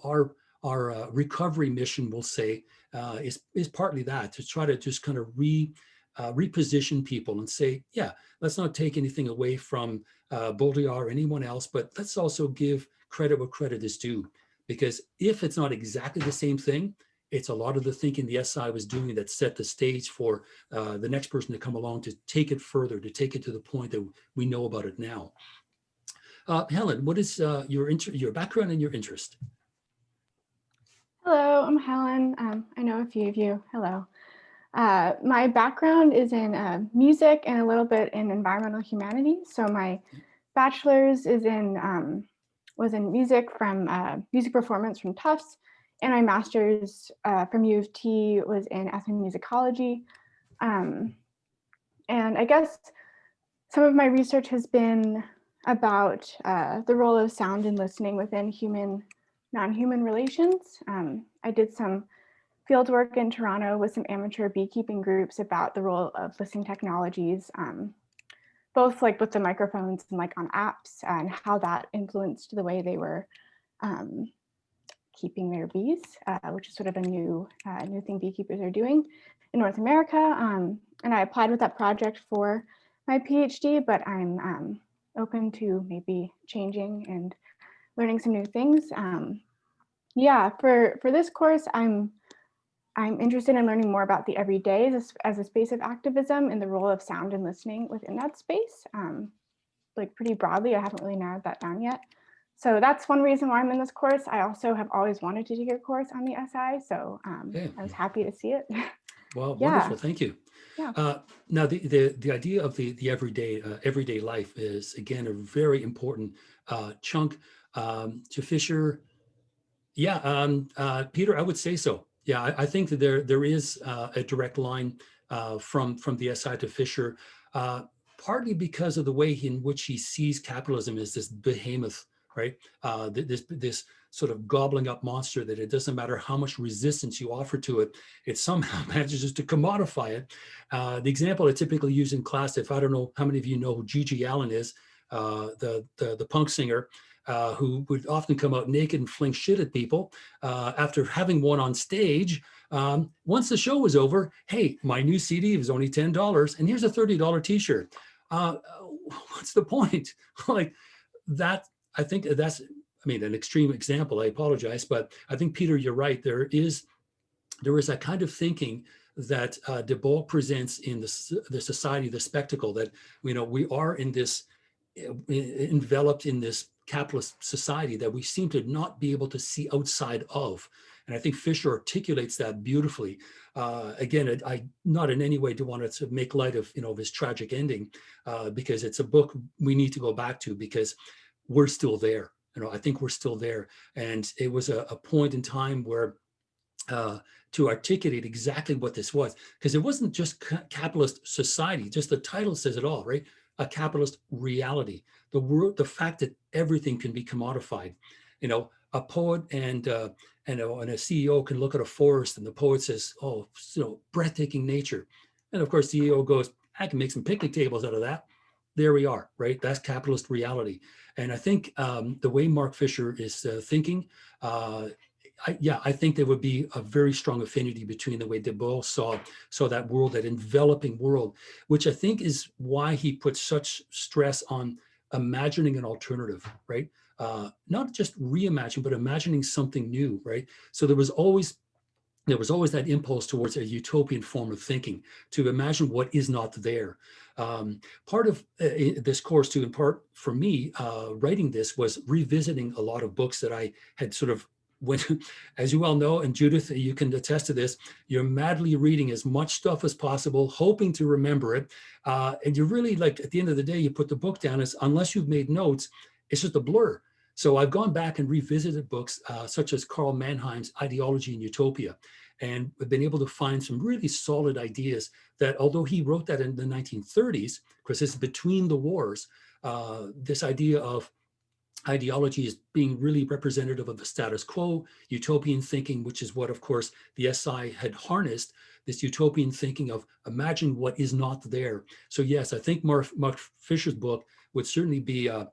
recovery mission, we'll say, is partly that, to try to just kind of reposition people and say, yeah, let's not take anything away from Baudrillard or anyone else, but let's also give credit where credit is due. Because if it's not exactly the same thing, it's a lot of the thinking the SI was doing that set the stage for the next person to come along to take it further, to take it to the point that we know about it now. Helen, what is your background and your interest? Hello, I'm Helen. I know a few of you. Hello. My background is in music and a little bit in environmental humanities. So my bachelor's is was in music from music performance from Tufts, and my master's from U of T was in ethnomusicology. And I guess some of my research has been about the role of sound and listening within non-human relations. I did some field work in Toronto with some amateur beekeeping groups about the role of listening technologies, both like with the microphones and like on apps, and how that influenced the way they were keeping their bees, which is sort of a new thing beekeepers are doing in North America. And I applied with that project for my PhD, but I'm open to maybe changing and learning some new things. Yeah, for this course, I'm interested in learning more about the everyday as a space of activism and the role of sound and listening within that space. Like pretty broadly, I haven't really narrowed that down yet. So that's one reason why I'm in this course. I also have always wanted to take a course on the SI, so I was happy to see it. Well, Yeah. wonderful, thank you. Yeah. Now, the idea of the everyday life is, again, a very important chunk to Fisher. Yeah, Peter, I would say so. Yeah, I think that there is a direct line from the SI to Fisher, partly because of the way in which he sees capitalism as this behemoth, right? This sort of gobbling up monster that it doesn't matter how much resistance you offer to it, it somehow manages to commodify it. The example I typically use in class, if I don't know how many of you know who Gigi Allen is, the punk singer, who would often come out naked and fling shit at people after having one on stage. Once the show was over, hey, my new CD was only $10 and here's a $30 t-shirt. What's the point? Like that, I think that's, an extreme example, I apologize, but I think, Peter, you're right. There is that kind of thinking that Debord presents in the society, the spectacle, that, we are in this, enveloped in this capitalist society that we seem to not be able to see outside of. And I think Fisher articulates that beautifully. Again, I not in any way do want to make light of, of his tragic ending, because it's a book we need to go back to because we're still there. I think we're still there. And it was a point in time where to articulate exactly what this was, because it wasn't just capitalist society, just the title says it all, right? A capitalist reality, the fact that everything can be commodified. A poet and a CEO can look at a forest and the poet says, oh, breathtaking nature. And of course, the CEO goes, I can make some picnic tables out of that. There we are, right? That's capitalist reality. And I think the way Mark Fisher is thinking, I think there would be a very strong affinity between the way Debord saw that world, that enveloping world, which I think is why he puts such stress on imagining an alternative, right? Not just reimagine, but imagining something new, right? So there was always that impulse towards a utopian form of thinking, to imagine what is not there. Part of this course, too, in part for me, writing this was revisiting a lot of books that I had sort of as you well know, and Judith, you can attest to this, you're madly reading as much stuff as possible, hoping to remember it. And you really, like, at the end of the day, you put the book down, unless you've made notes, it's just a blur. So I've gone back and revisited books such as Karl Mannheim's Ideology and Utopia, and I've been able to find some really solid ideas that, although he wrote that in the 1930s, because it's between the wars, this idea of ideology is being really representative of the status quo, utopian thinking, which is what, of course, the SI had harnessed, this utopian thinking of imagine what is not there. So yes, I think Mark Fisher's book would certainly be a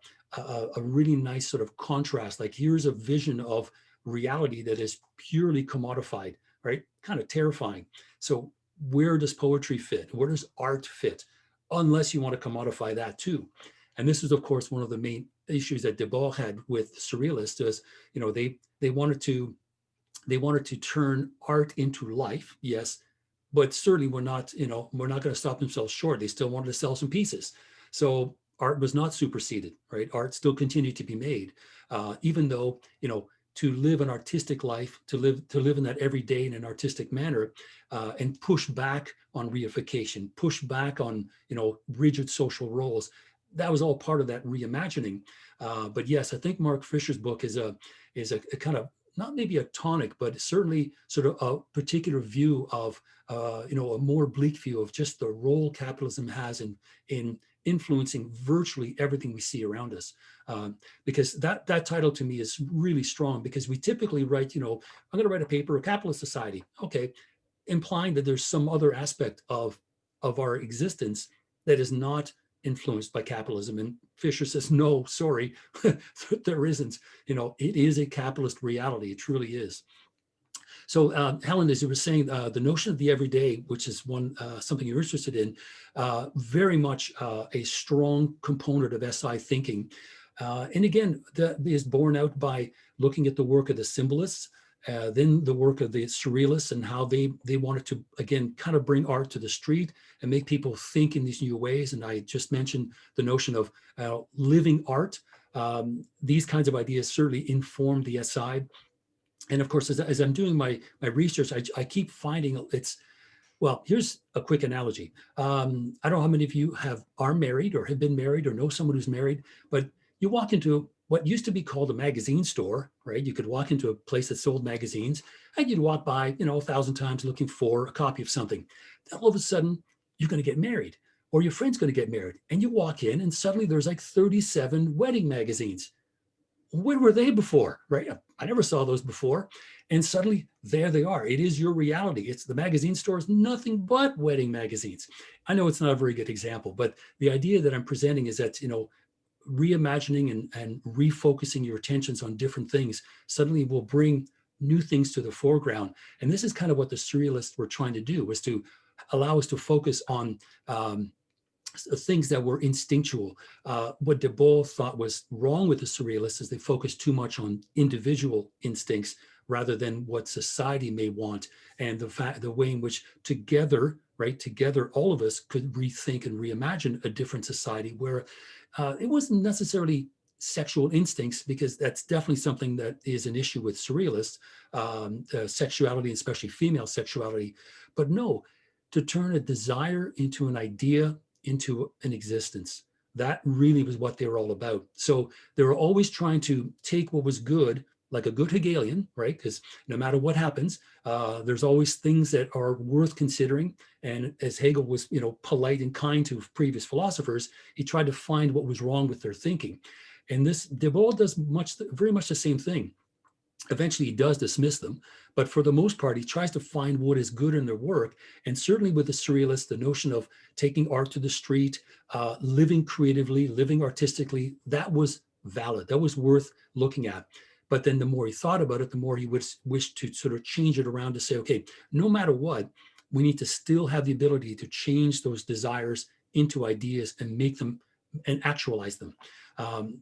really nice sort of contrast. Like, here's a vision of reality that is purely commodified, right? Kind of terrifying. So where does poetry fit? Where does art fit? Unless you want to commodify that too. And this is, of course, one of the main issues that Debord had with surrealists is, you know, they wanted to turn art into life, yes, but certainly we're not going to stop themselves short. They still wanted to sell some pieces. So art was not superseded, right? Art still continued to be made, even though, you know, to live an artistic life, to live in that every day in an artistic manner, and push back on reification, push back on, you know, rigid social roles. That was all part of that reimagining. But yes, I think Mark Fisher's book is a kind of, not maybe a tonic, but certainly sort of a particular view of, you know, a more bleak view of just the role capitalism has in influencing virtually everything we see around us. Because that title to me is really strong, because we typically write, you know, I'm going to write a paper, a capitalist society. Okay, implying that there's some other aspect of our existence that is not influenced by capitalism. And Fisher says, no, sorry, there isn't. You know, it is a capitalist reality. It truly is. So Helen, as you were saying, the notion of the everyday, which is something you're interested in, very much a strong component of SI thinking. And again, that is borne out by looking at the work of the symbolists, then the work of the surrealists, and how they wanted to, again, kind of bring art to the street and make people think in these new ways. And I just mentioned the notion of living art. These kinds of ideas certainly informed the SI. And of course, as I'm doing my research, I keep finding well, here's a quick analogy. I don't know how many of you are married or have been married or know someone who's married, but you walk into what used to be called a magazine store, right? You could walk into a place that sold magazines, and you'd walk by, you know, 1,000 times looking for a copy of something. Then all of a sudden, you're going to get married, or your friend's going to get married, and you walk in, and suddenly there's like 37 wedding magazines. Where were they before, right? I never saw those before. And suddenly there they are. It is your reality. It's the magazine store is nothing but wedding magazines. I know it's not a very good example, but the idea that I'm presenting is that, you know, reimagining and refocusing your attentions on different things suddenly will bring new things to the foreground. And this is kind of what the surrealists were trying to do, was to allow us to focus on things that were instinctual. What Debord thought was wrong with the surrealists is they focused too much on individual instincts rather than what society may want, and the way in which together, all of us could rethink and reimagine a different society where it wasn't necessarily sexual instincts, because that's definitely something that is an issue with surrealists, sexuality, and especially female sexuality. But no, to turn a desire into an idea, into an existence. That really was what they were all about. So they were always trying to take what was good, like a good Hegelian, right? Because no matter what happens, there's always things that are worth considering. And as Hegel was, you know, polite and kind to previous philosophers, he tried to find what was wrong with their thinking. And this Debord does very much the same thing. Eventually, he does dismiss them, but for the most part, he tries to find what is good in their work. And certainly with the surrealists, the notion of taking art to the street, living creatively, living artistically, that was valid. That was worth looking at. But then the more he thought about it, the more he would wish to sort of change it around to say, okay, no matter what, we need to still have the ability to change those desires into ideas and make them and actualize them.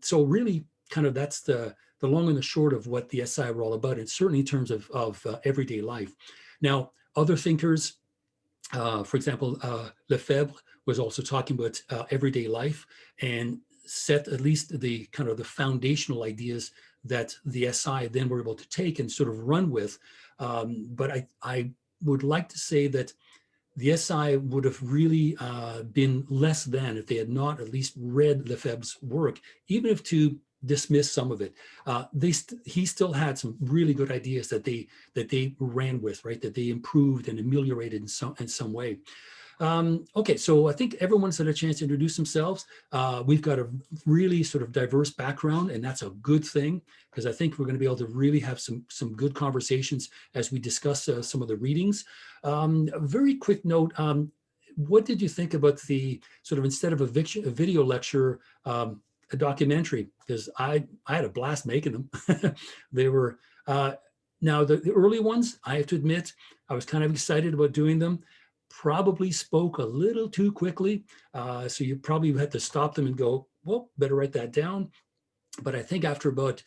So really, kind of that's the long and the short of what the SI were all about, and certainly in terms of everyday life. Now, other thinkers, for example, Lefebvre was also talking about everyday life, and set at least the kind of the foundational ideas that the SI then were able to take and sort of run with. But I would like to say that the SI would have really been less than if they had not at least read Lefebvre's work, even if to dismiss some of it. He still had some really good ideas that they ran with, right? That they improved and ameliorated in some way. Okay, so I think everyone's had a chance to introduce themselves. We've got a really sort of diverse background, and that's a good thing, because I think we're going to be able to really have some good conversations as we discuss some of the readings. A very quick note, what did you think about the sort of, instead of a video lecture, a documentary because I had a blast making them. They were, now the early ones, I have to admit, I was kind of excited about doing them. Probably spoke a little too quickly. So you probably had to stop them and go, well, better write that down. But I think after about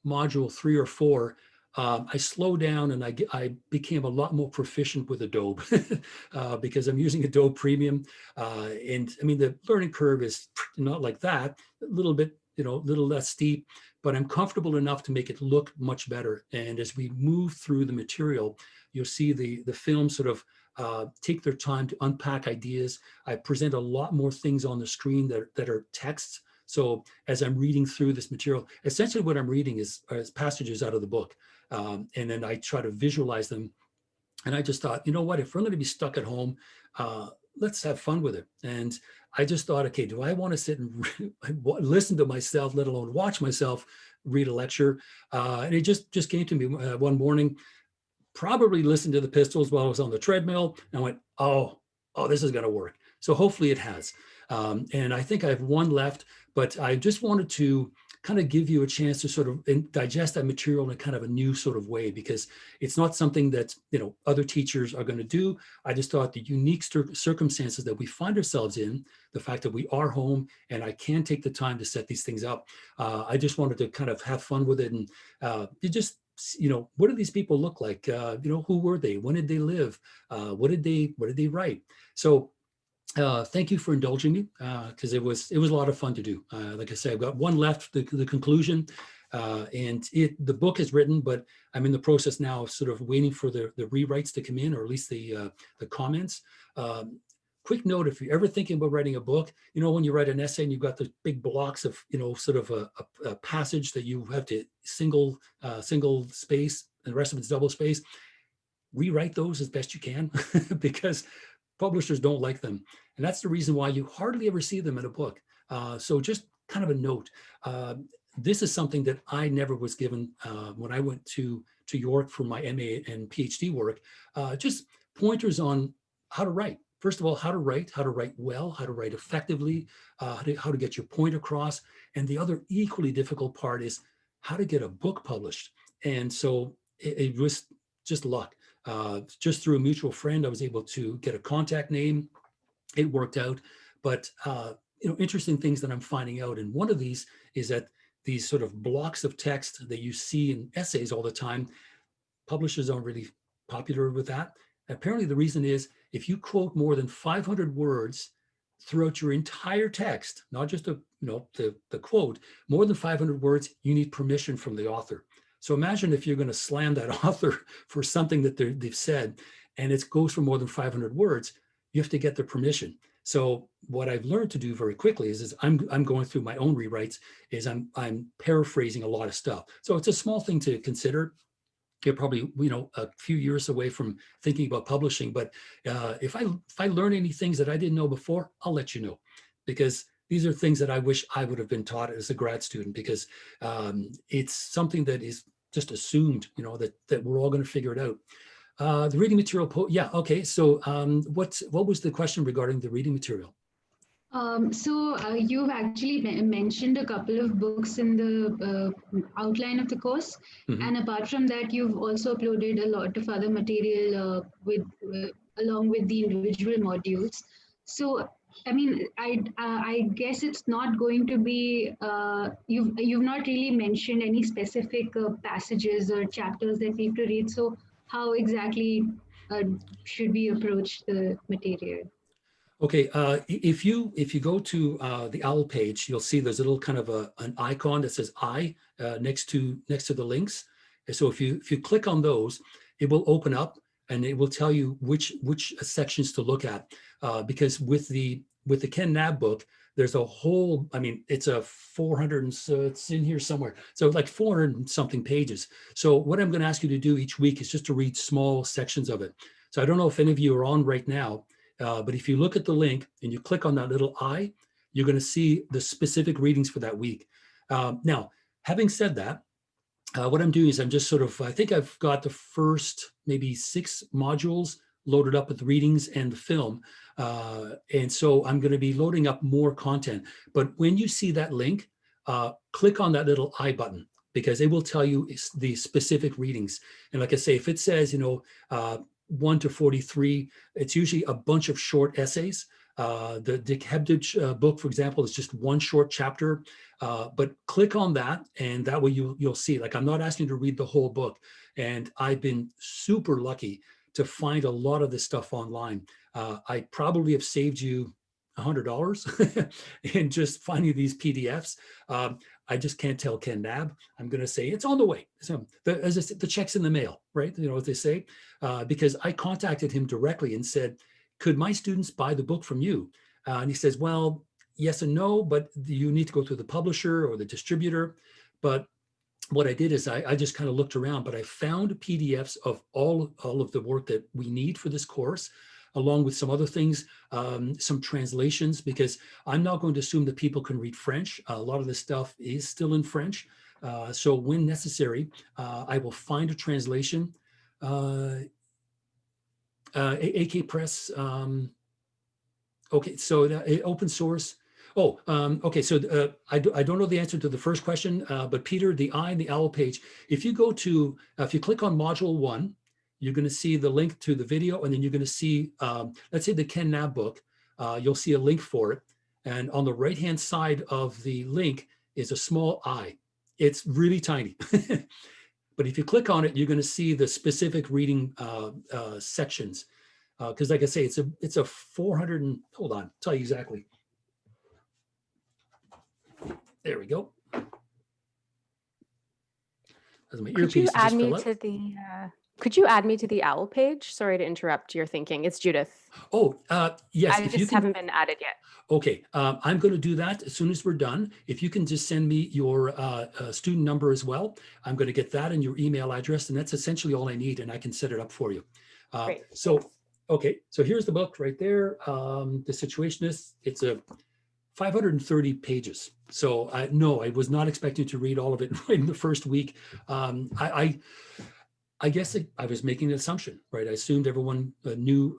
module 3 or 4, I slowed down and I became a lot more proficient with Adobe because I'm using Adobe Premium. And I mean, the learning curve is not like that, a little bit, a little less steep, but I'm comfortable enough to make it look much better. And as we move through the material, you'll see the film sort of take their time to unpack ideas. I present a lot more things on the screen that are texts. So as I'm reading through this material, essentially what I'm reading is passages out of the book. And then I try to visualize them. And I just thought, you know what, if we're going to be stuck at home, let's have fun with it. And I just thought, okay, do I want to sit and listen to myself, let alone watch myself read a lecture? And it just came to me one morning, probably listened to the Pistols while I was on the treadmill, and I went, oh, this is going to work. So hopefully it has. And I think I have one left, but I just wanted to kind of give you a chance to sort of digest that material in a kind of a new sort of way, because it's not something that, other teachers are going to do. I just thought the unique circumstances that we find ourselves in, the fact that we are home and I can take the time to set these things up. I just wanted to kind of have fun with it. And it just, what do these people look like? Who were they? When did they live? What did they write? So thank you for indulging me, because it was a lot of fun to do. Like I said, I've got one left, the conclusion, and the book is written, but I'm in the process now of sort of waiting for the rewrites to come in, or at least the comments. Quick note, if you're ever thinking about writing a book, when you write an essay and you've got the big blocks of, sort of a passage that you have to single space and the rest of it's double space, rewrite those as best you can because publishers don't like them. And that's the reason why you hardly ever see them in a book. So just kind of a note. This is something that I never was given when I went to York for my MA and PhD work, just pointers on how to write. First of all, how to write well, how to write effectively, how to get your point across. And the other equally difficult part is how to get a book published. And so it was just luck. Just through a mutual friend, I was able to get a contact name. It worked out. But interesting things that I'm finding out. And one of these is that these sort of blocks of text that you see in essays all the time, publishers aren't really popular with that. Apparently, the reason is if you quote more than 500 words throughout your entire text, not just the quote, more than 500 words, you need permission from the author. So imagine if you're going to slam that author for something that they've said, and it goes for more than 500 words, you have to get their permission. So what I've learned to do very quickly is I'm going through my own rewrites, is I'm paraphrasing a lot of stuff. So it's a small thing to consider. You're probably a few years away from thinking about publishing, but if I learn any things that I didn't know before, I'll let you know, because these are things that I wish I would have been taught as a grad student, because it's something that is just assumed, that we're all going to figure it out. The reading material, yeah, okay. So what was the question regarding the reading material? So you've actually mentioned a couple of books in the outline of the course, and apart from that, you've also uploaded a lot of other material along with the individual modules. So, I mean, I guess it's not going to be you've not really mentioned any specific passages or chapters that we have to read. So, how exactly should we approach the material? Okay, if you go to the OWL page, you'll see there's a little kind of an icon that says I next to the links. And so if you click on those, it will open up and it will tell you which sections to look at. Because with the Ken Knabb book, there's a whole, I mean, it's a 400 and so it's in here somewhere. So like 400 and something pages. So what I'm going to ask you to do each week is just to read small sections of it. So I don't know if any of you are on right now. But if you look at the link and you click on that little I, you're going to see the specific readings for that week. Now, having said that, what I'm doing is I'm just sort of, I think I've got the first maybe 6 modules loaded up with readings and the film. And so I'm going to be loading up more content. But when you see that link, click on that little I button, because it will tell you the specific readings. And like I say, if it says, 1 to 43, it's usually a bunch of short essays. The Dick Hebdige book, for example, is just one short chapter. But click on that, and that way you'll see. Like, I'm not asking you to read the whole book. And I've been super lucky to find a lot of this stuff online. I probably have saved you $100 in just finding these PDFs. I just can't tell Ken Knabb. I'm going to say it's on the way. So as I said, the check's in the mail, right? You know what they say, because I contacted him directly and said, could my students buy the book from you? And he says, well, yes and no, but you need to go through the publisher or the distributor. But what I did is I just kind of looked around, but I found PDFs of all of the work that we need for this course, along with some other things, some translations, because I'm not going to assume that people can read French. A lot of this stuff is still in French. So when necessary, I will find a translation. AK Press, okay, so open source. Oh, okay, so I don't know the answer to the first question, but Peter, the I and the OWL page, if you go to, if you click on module 1, you're going to see the link to the video, and then you're going to see, let's say the Ken Knabb book, you'll see a link for it. And on the right-hand side of the link is a small I. It's really tiny. But if you click on it, you're going to see the specific reading sections. Because like I say, it's a 400 and, hold on, I'll tell you exactly. There we go. As my Could you earpiece add just me fell out. to the could you add me to the OWL page? Sorry to interrupt your thinking. It's Judith. Oh, yes. I if you just can, haven't been added yet. okay, I'm going to do that as soon as we're done. If you can just send me your student number as well, I'm going to get that and your email address, and that's essentially all I need, and I can set it up for you. Great, So, thanks. okay, so here's the book right there, The Situationists. It's a 530 pages. So no, I was not expecting to read all of it right in the first week. I guess I was making an assumption, right? I assumed everyone knew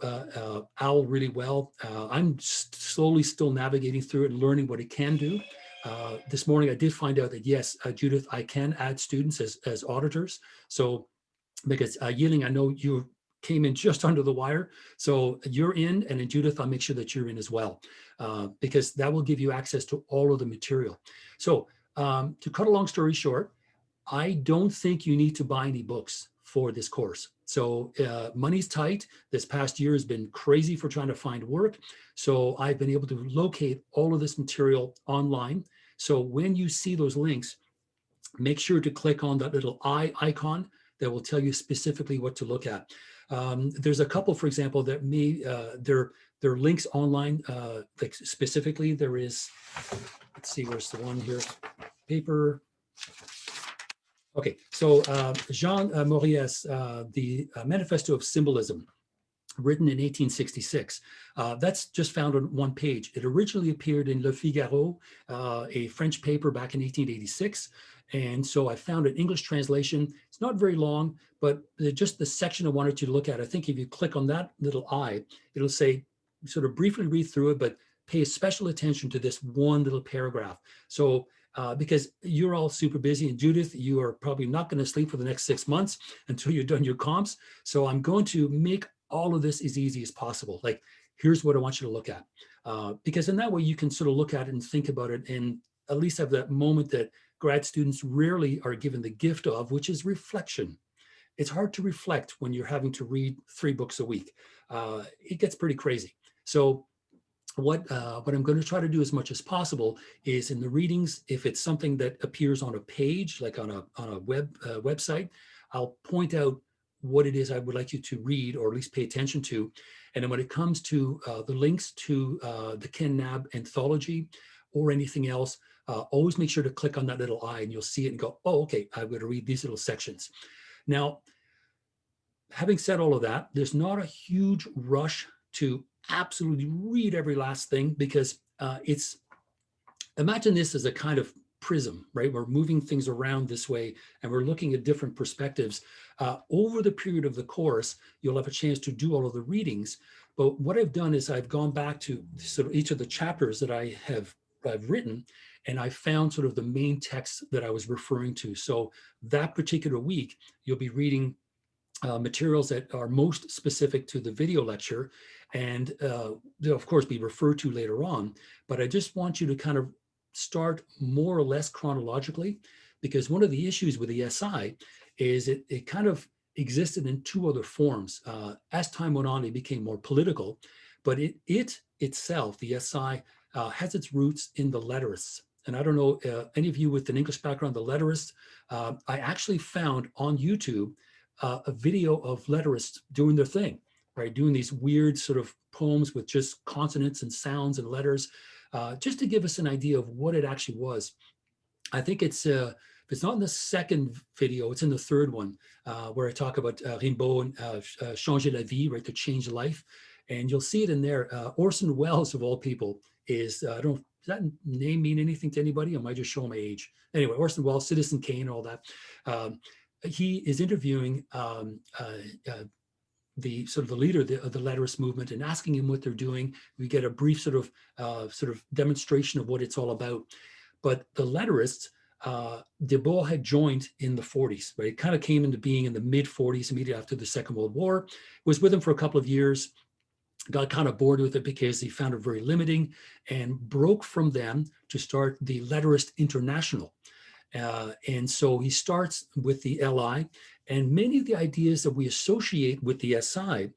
OWL really well. I'm slowly still navigating through it and learning what it can do. This morning, I did find out that, yes, Judith, I can add students as auditors. So because Yiling, I know you came in just under the wire. So you're in, and then Judith, I'll make sure that you're in as well, because that will give you access to all of the material. So to cut a long story short, I don't think you need to buy any books for this course. So money's tight. This past year has been crazy for trying to find work. So I've been able to locate all of this material online. So when you see those links, make sure to click on that little I icon that will tell you specifically what to look at. There's a couple, for example, that may, there are links online, like specifically there is, let's see, where's the one here, paper. Okay, so Jean Mauriès, the Manifesto of Symbolism, written in 1866. That's just found on one page. It originally appeared in Le Figaro, a French paper back in 1886. And so I found an English translation. It's not very long, but just the section I wanted you to look at, I think if you click on that little I, it'll say, sort of briefly read through it, but pay special attention to this one little paragraph. So because you're all super busy, and Judith, you are probably not going to sleep for the next 6 months until you're done your comps. So I'm going to make all of this as easy as possible. Like, here's what I want you to look at. Because in that way, you can sort of look at it and think about it, and at least have that moment that grad students rarely are given the gift of, which is reflection. It's hard to reflect when you're having to read 3 books a week. It gets pretty crazy. So what I'm going to try to do as much as possible is in the readings, if it's something that appears on a page, like on a website, I'll point out what it is I would like you to read, or at least pay attention to. And then when it comes to the links to the Ken Knabb anthology or anything else, always make sure to click on that little I, and you'll see it and go, oh, okay, I'm going to read these little sections. Now, having said all of that, there's not a huge rush to absolutely read every last thing, because imagine this as a kind of prism, right? We're moving things around this way, and we're looking at different perspectives. Over the period of the course, you'll have a chance to do all of the readings. But what I've done is I've gone back to sort of each of the chapters that I've written, and I found sort of the main text that I was referring to. So that particular week, you'll be reading materials that are most specific to the video lecture, and they'll of course be referred to later on. But I just want you to kind of start more or less chronologically, because one of the issues with the SI is it kind of existed in two other forms. As time went on, it became more political, but it itself, the SI, has its roots in the letterists. And I don't know, any of you with an English background, the letterists, I actually found on YouTube a video of letterists doing their thing, right? Doing these weird sort of poems with just consonants and sounds and letters, just to give us an idea of what it actually was. I think it's if it's not in the second video, it's in the third one, where I talk about Rimbaud and changer la vie, right, to change life. And you'll see it in there. Orson Welles, of all people, is, I don't, does that name mean anything to anybody? I might just show my age. Anyway, Orson Welles, Citizen Kane, all that. He is interviewing the sort of the leader of the letterist movement and asking him what they're doing. We get a brief sort of demonstration of what it's all about. But the letterists, Debord had joined in the 40s, right? It kind of came into being in the mid 40s, immediately after the Second World War. Was with him for a couple of years, got kind of bored with it because he found it very limiting, and broke from them to start the Letterist International. And so he starts with the LI, and many of the ideas that we associate with the SI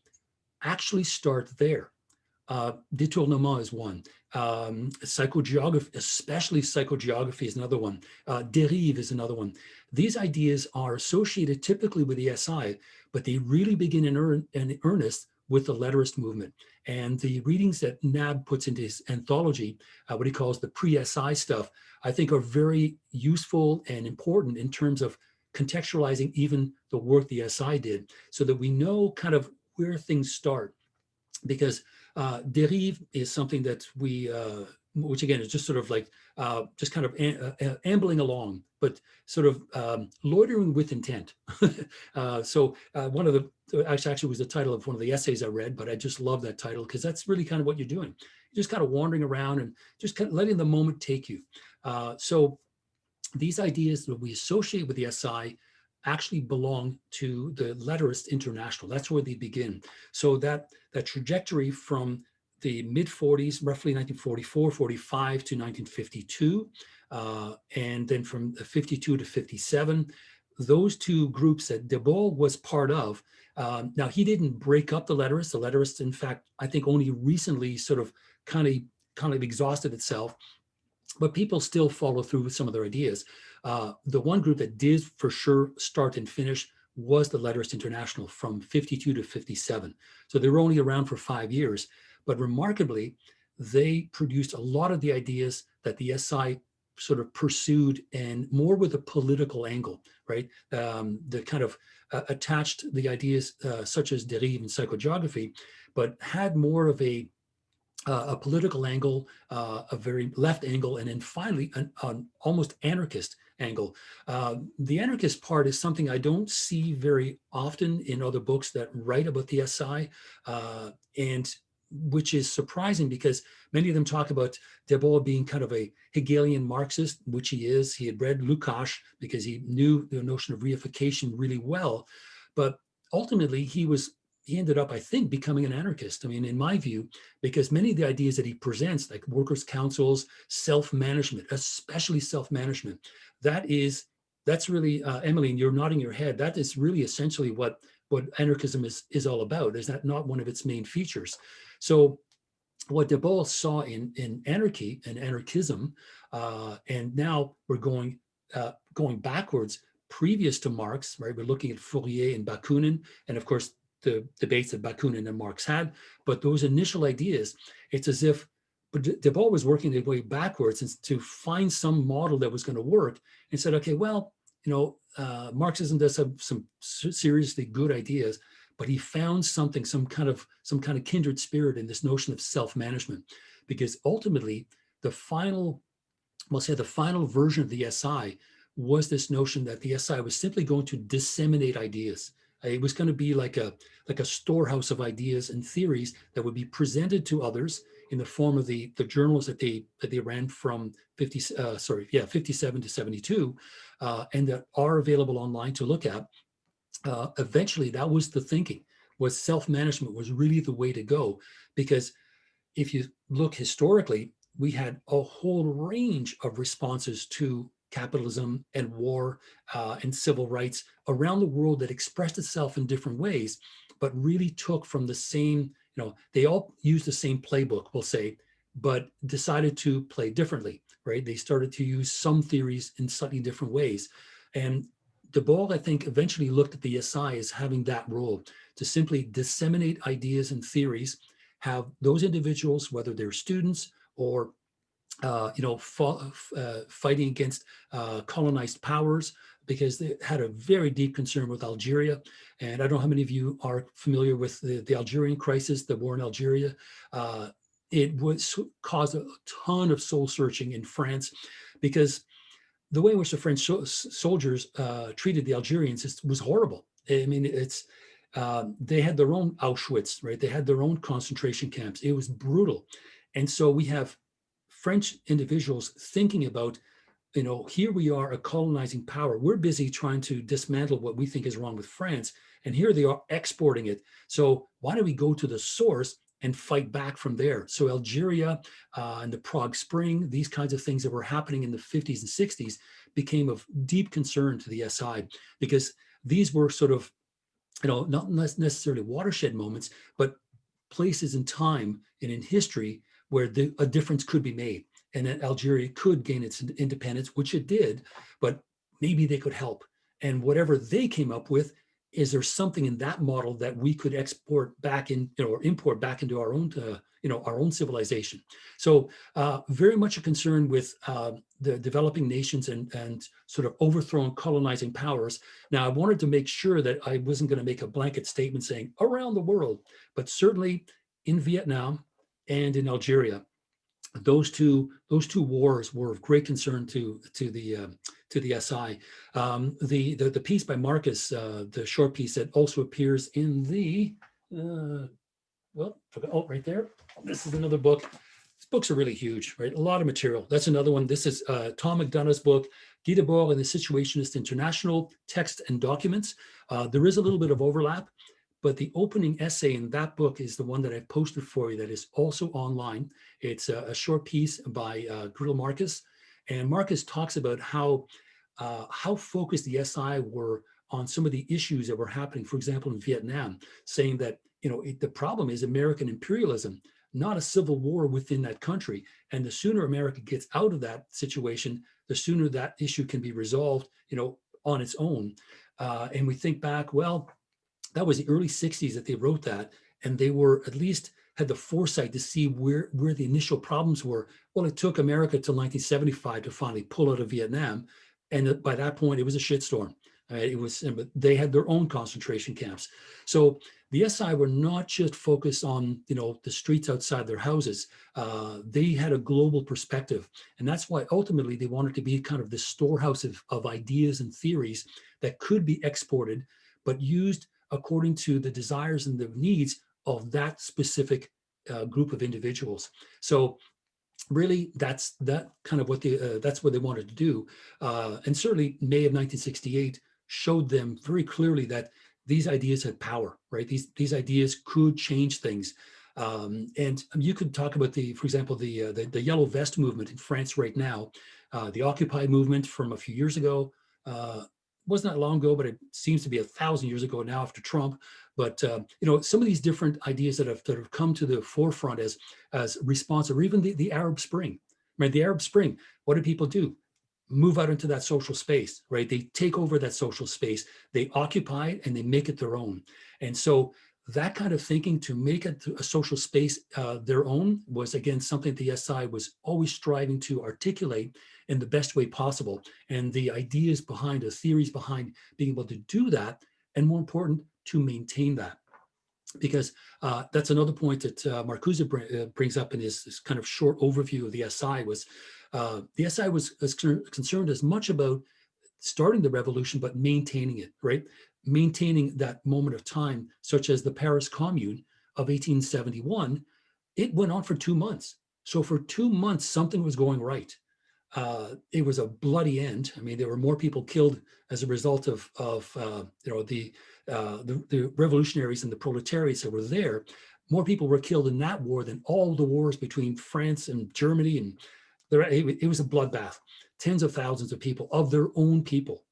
actually start there. Détournement is one. Psychogeography, especially psychogeography, is another one. Dérive is another one. These ideas are associated typically with the SI, but they really begin in earnest with the letterist movement. And the readings that Nab puts into his anthology, what he calls the pre-SI stuff, I think are very useful and important in terms of contextualizing even the work the SI did, so that we know kind of where things start. Because dérive is something that we, which again is just sort of like, just kind of ambling along, but sort of loitering with intent. So one of the, actually was the title of one of the essays I read, but I just love that title because that's really kind of what you're doing. You're just kind of wandering around and just kind of letting the moment take you. So these ideas that we associate with the SI actually belong to the Letterist International. That's where they begin. So that trajectory from the mid 40s, roughly 1944, 45 to 1952, and then from 52 to 57, those two groups that Debord was part of. Now, he didn't break up the Letterists. The Letterists, in fact, I think only recently sort of kind of exhausted itself, but people still follow through with some of their ideas. The one group that did for sure start and finish was the Letterist International from 52 to 57. So they were only around for 5 years, but remarkably, they produced a lot of the ideas that the SI sort of pursued, and more with a political angle, right? The kind of attached the ideas such as dérive and psychogeography, but had more of a political angle, a very left angle, and then finally an almost anarchist angle. The anarchist part is something I don't see very often in other books that write about the SI, and which is surprising because many of them talk about Debord being kind of a Hegelian Marxist, which he is. He had read Lukács because he knew the notion of reification really well, but ultimately he ended up, I think, becoming an anarchist. I mean, in my view, because many of the ideas that he presents, like workers' councils, self-management, especially self-management, that's really, Emily, and you're nodding your head, that is really essentially what anarchism is all about. Is that not one of its main features? So what Debord saw in anarchy and anarchism, and now we're going backwards, previous to Marx, right? We're looking at Fourier and Bakunin, and of course, the debates that Bakunin and Marx had, but those initial ideas, it's as if Debord was working their way backwards and to find some model that was going to work, and said, okay, well, Marxism does have some seriously good ideas, but he found some kind of kindred spirit in this notion of self-management, because ultimately the final version of the SI was this notion that the SI was simply going to disseminate ideas. It was going to be like a storehouse of ideas and theories that would be presented to others in the form of the journals that they ran from 57 to 72, and that are available online to look at. Eventually, that was the thinking, was self-management was really the way to go, because if you look historically, we had a whole range of responses to capitalism and war and civil rights around the world that expressed itself in different ways, but really took from the same, they all used the same playbook, we'll say, but decided to play differently, right? They started to use some theories in slightly different ways. And de Boll, I think, eventually looked at the SI as having that role to simply disseminate ideas and theories, have those individuals, whether they're students or fighting against colonized powers, because they had a very deep concern with Algeria. And I don't know how many of you are familiar with the Algerian crisis, the war in Algeria. It caused a ton of soul searching in France, because the way in which the French soldiers treated the Algerians was horrible. I mean, they had their own Auschwitz, right? They had their own concentration camps. It was brutal. And so we have French individuals thinking about, here we are, a colonizing power. We're busy trying to dismantle what we think is wrong with France, and here they are exporting it. So why don't we go to the source and fight back from there? So Algeria and the Prague Spring, these kinds of things that were happening in the 50s and 60s became of deep concern to the SI, because these were sort of, not necessarily watershed moments, but places in time and in history where a difference could be made, and that Algeria could gain its independence, which it did, but maybe they could help. And whatever they came up with, is there something in that model that we could export back in, or import back into our own, our own civilization? So very much a concern with the developing nations and sort of overthrown colonizing powers. Now, I wanted to make sure that I wasn't going to make a blanket statement saying around the world, but certainly in Vietnam and in Algeria, those two wars were of great concern to the SI. The piece by Marcus, the short piece that also appears in the right there. This is another book. These books are really huge, right? A lot of material. That's another one. This is Tom McDonough's book, Guy Debord and the Situationist International, Text and Documents. There is a little bit of overlap, but the opening essay in that book is the one that I've posted for you that is also online. It's a short piece by Grill Marcus. And Marcus talks about how focused the SI were on some of the issues that were happening, for example, in Vietnam, saying that, the problem is American imperialism, not a civil war within that country. And the sooner America gets out of that situation, the sooner that issue can be resolved, on its own. And we think back, well, that was the early 60s that they wrote that, and they were at least had the foresight to see where the initial problems were. Well, it took America till 1975 to finally pull out of Vietnam, and by that point, it was a shitstorm. They had their own concentration camps. So the SI were not just focused on the streets outside their houses. They had a global perspective, and that's why ultimately they wanted to be kind of the storehouse of ideas and theories that could be exported, but used according to the desires and the needs of that specific group of individuals. So really, that's kind of what that's what they wanted to do. And certainly May of 1968 showed them very clearly that these ideas had power, right? These ideas could change things. And you could talk about for example, the Yellow Vest movement in France right now, the Occupy movement from a few years ago, wasn't that long ago, but it seems to be 1,000 years ago now after Trump. But some of these different ideas that have come to the forefront as response, or even the Arab Spring, right? The Arab Spring, what did people do? Move out into that social space, right? They take over that social space, they occupy it, and they make it their own. And so that kind of thinking to make it a social space their own was, again, something the SI was always striving to articulate in the best way possible. And the ideas behind, the theories behind being able to do that, and more important, to maintain that. Because that's another point that Marcuse brings up in his kind of short overview of the SI was, the SI was concerned as much about starting the revolution, but maintaining it, right? Maintaining that moment of time, such as the Paris Commune of 1871. it went on for 2 months. So for 2 months, something was going right. It was a bloody end. I mean, there were more people killed as a result of the revolutionaries and the proletariats that were there. More people were killed in that war than all the wars between France and Germany, and it was a bloodbath. Tens of thousands of people, of their own people.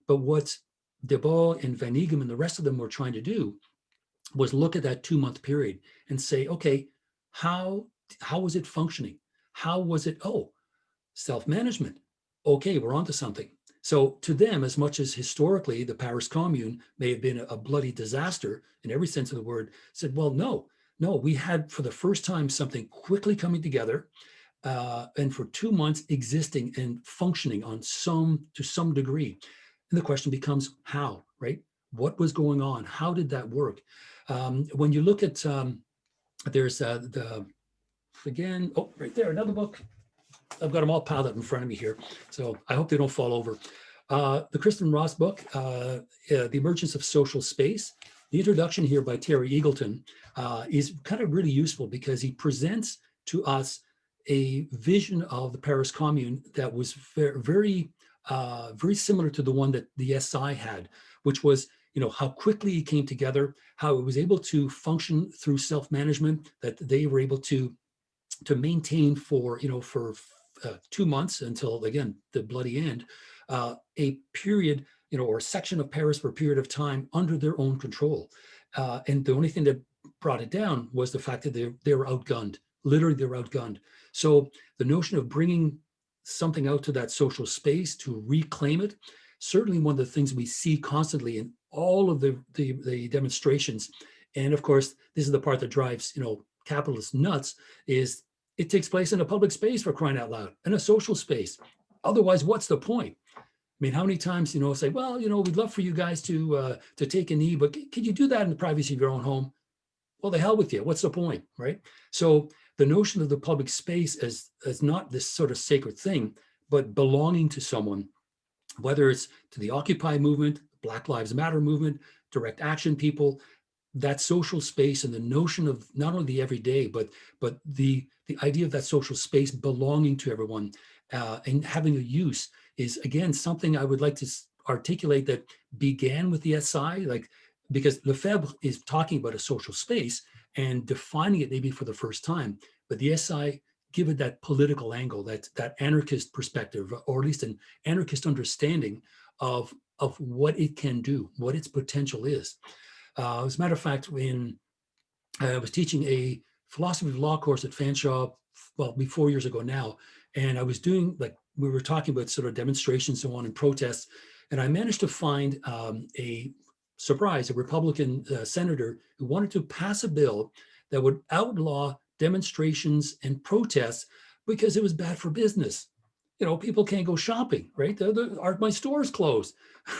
But what Debord and Van Eghem and the rest of them were trying to do was look at that 2-month period and say, okay, how was it functioning? How was it? Oh, self-management. Okay, we're onto something. So to them, as much as historically the Paris Commune may have been a bloody disaster in every sense of the word, said, well, no, we had for the first time something quickly coming together, and for 2 months existing and functioning to some degree. And the question becomes how, right? What was going on? How did that work? When you look at, there's right there, another book. I've got them all piled up in front of me here, so I hope they don't fall over. The Kristen Ross book, The Emergence of Social Space. The introduction here by Terry Eagleton is kind of really useful because he presents to us a vision of the Paris Commune that was very similar to the one that the SI had, which was, how quickly it came together, how it was able to function through self-management, that they were able to maintain for 2 months until, again, the bloody end, a period, or a section of Paris for a period of time under their own control. And the only thing that brought it down was the fact that they were outgunned. Literally, they were outgunned. So the notion of bringing something out to that social space to reclaim it, certainly one of the things we see constantly in all of the demonstrations. And of course, this is the part that drives, capitalists nuts, is it takes place in a public space, for crying out loud, in a social space. Otherwise, what's the point? I mean, how many times, say, well, we'd love for you guys to take a knee, but can you do that in the privacy of your own home? Well, the hell with you. What's the point, right? So the notion of the public space as not this sort of sacred thing, but belonging to someone, whether it's to the Occupy movement, Black Lives Matter movement, direct action people, that social space and the notion of not only the everyday, but the idea of that social space belonging to everyone and having a use is, again, something I would like to articulate that began with the SI, because Lefebvre is talking about a social space and defining it maybe for the first time, but the SI give it that political angle, that anarchist perspective, or at least an anarchist understanding of what it can do, what its potential is. As a matter of fact, when I was teaching a philosophy of law course at Fanshawe, well, 4 years ago now, and I was doing, we were talking about sort of demonstrations and so on and protests, and I managed to find a Republican senator who wanted to pass a bill that would outlaw demonstrations and protests because it was bad for business. People can't go shopping, right? My store's closed.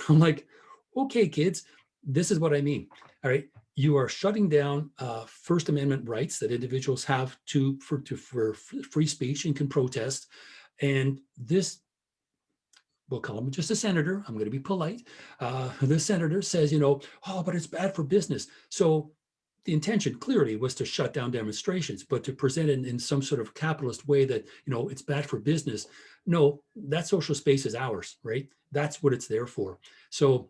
I'm like, okay, kids, this is what I mean. All right, you are shutting down First Amendment rights that individuals have for free speech and can protest. And this, we'll call him just a senator, I'm going to be polite. The senator says, but it's bad for business. So the intention clearly was to shut down demonstrations, but to present it in some sort of capitalist way that, it's bad for business. No, that social space is ours, right? That's what it's there for. So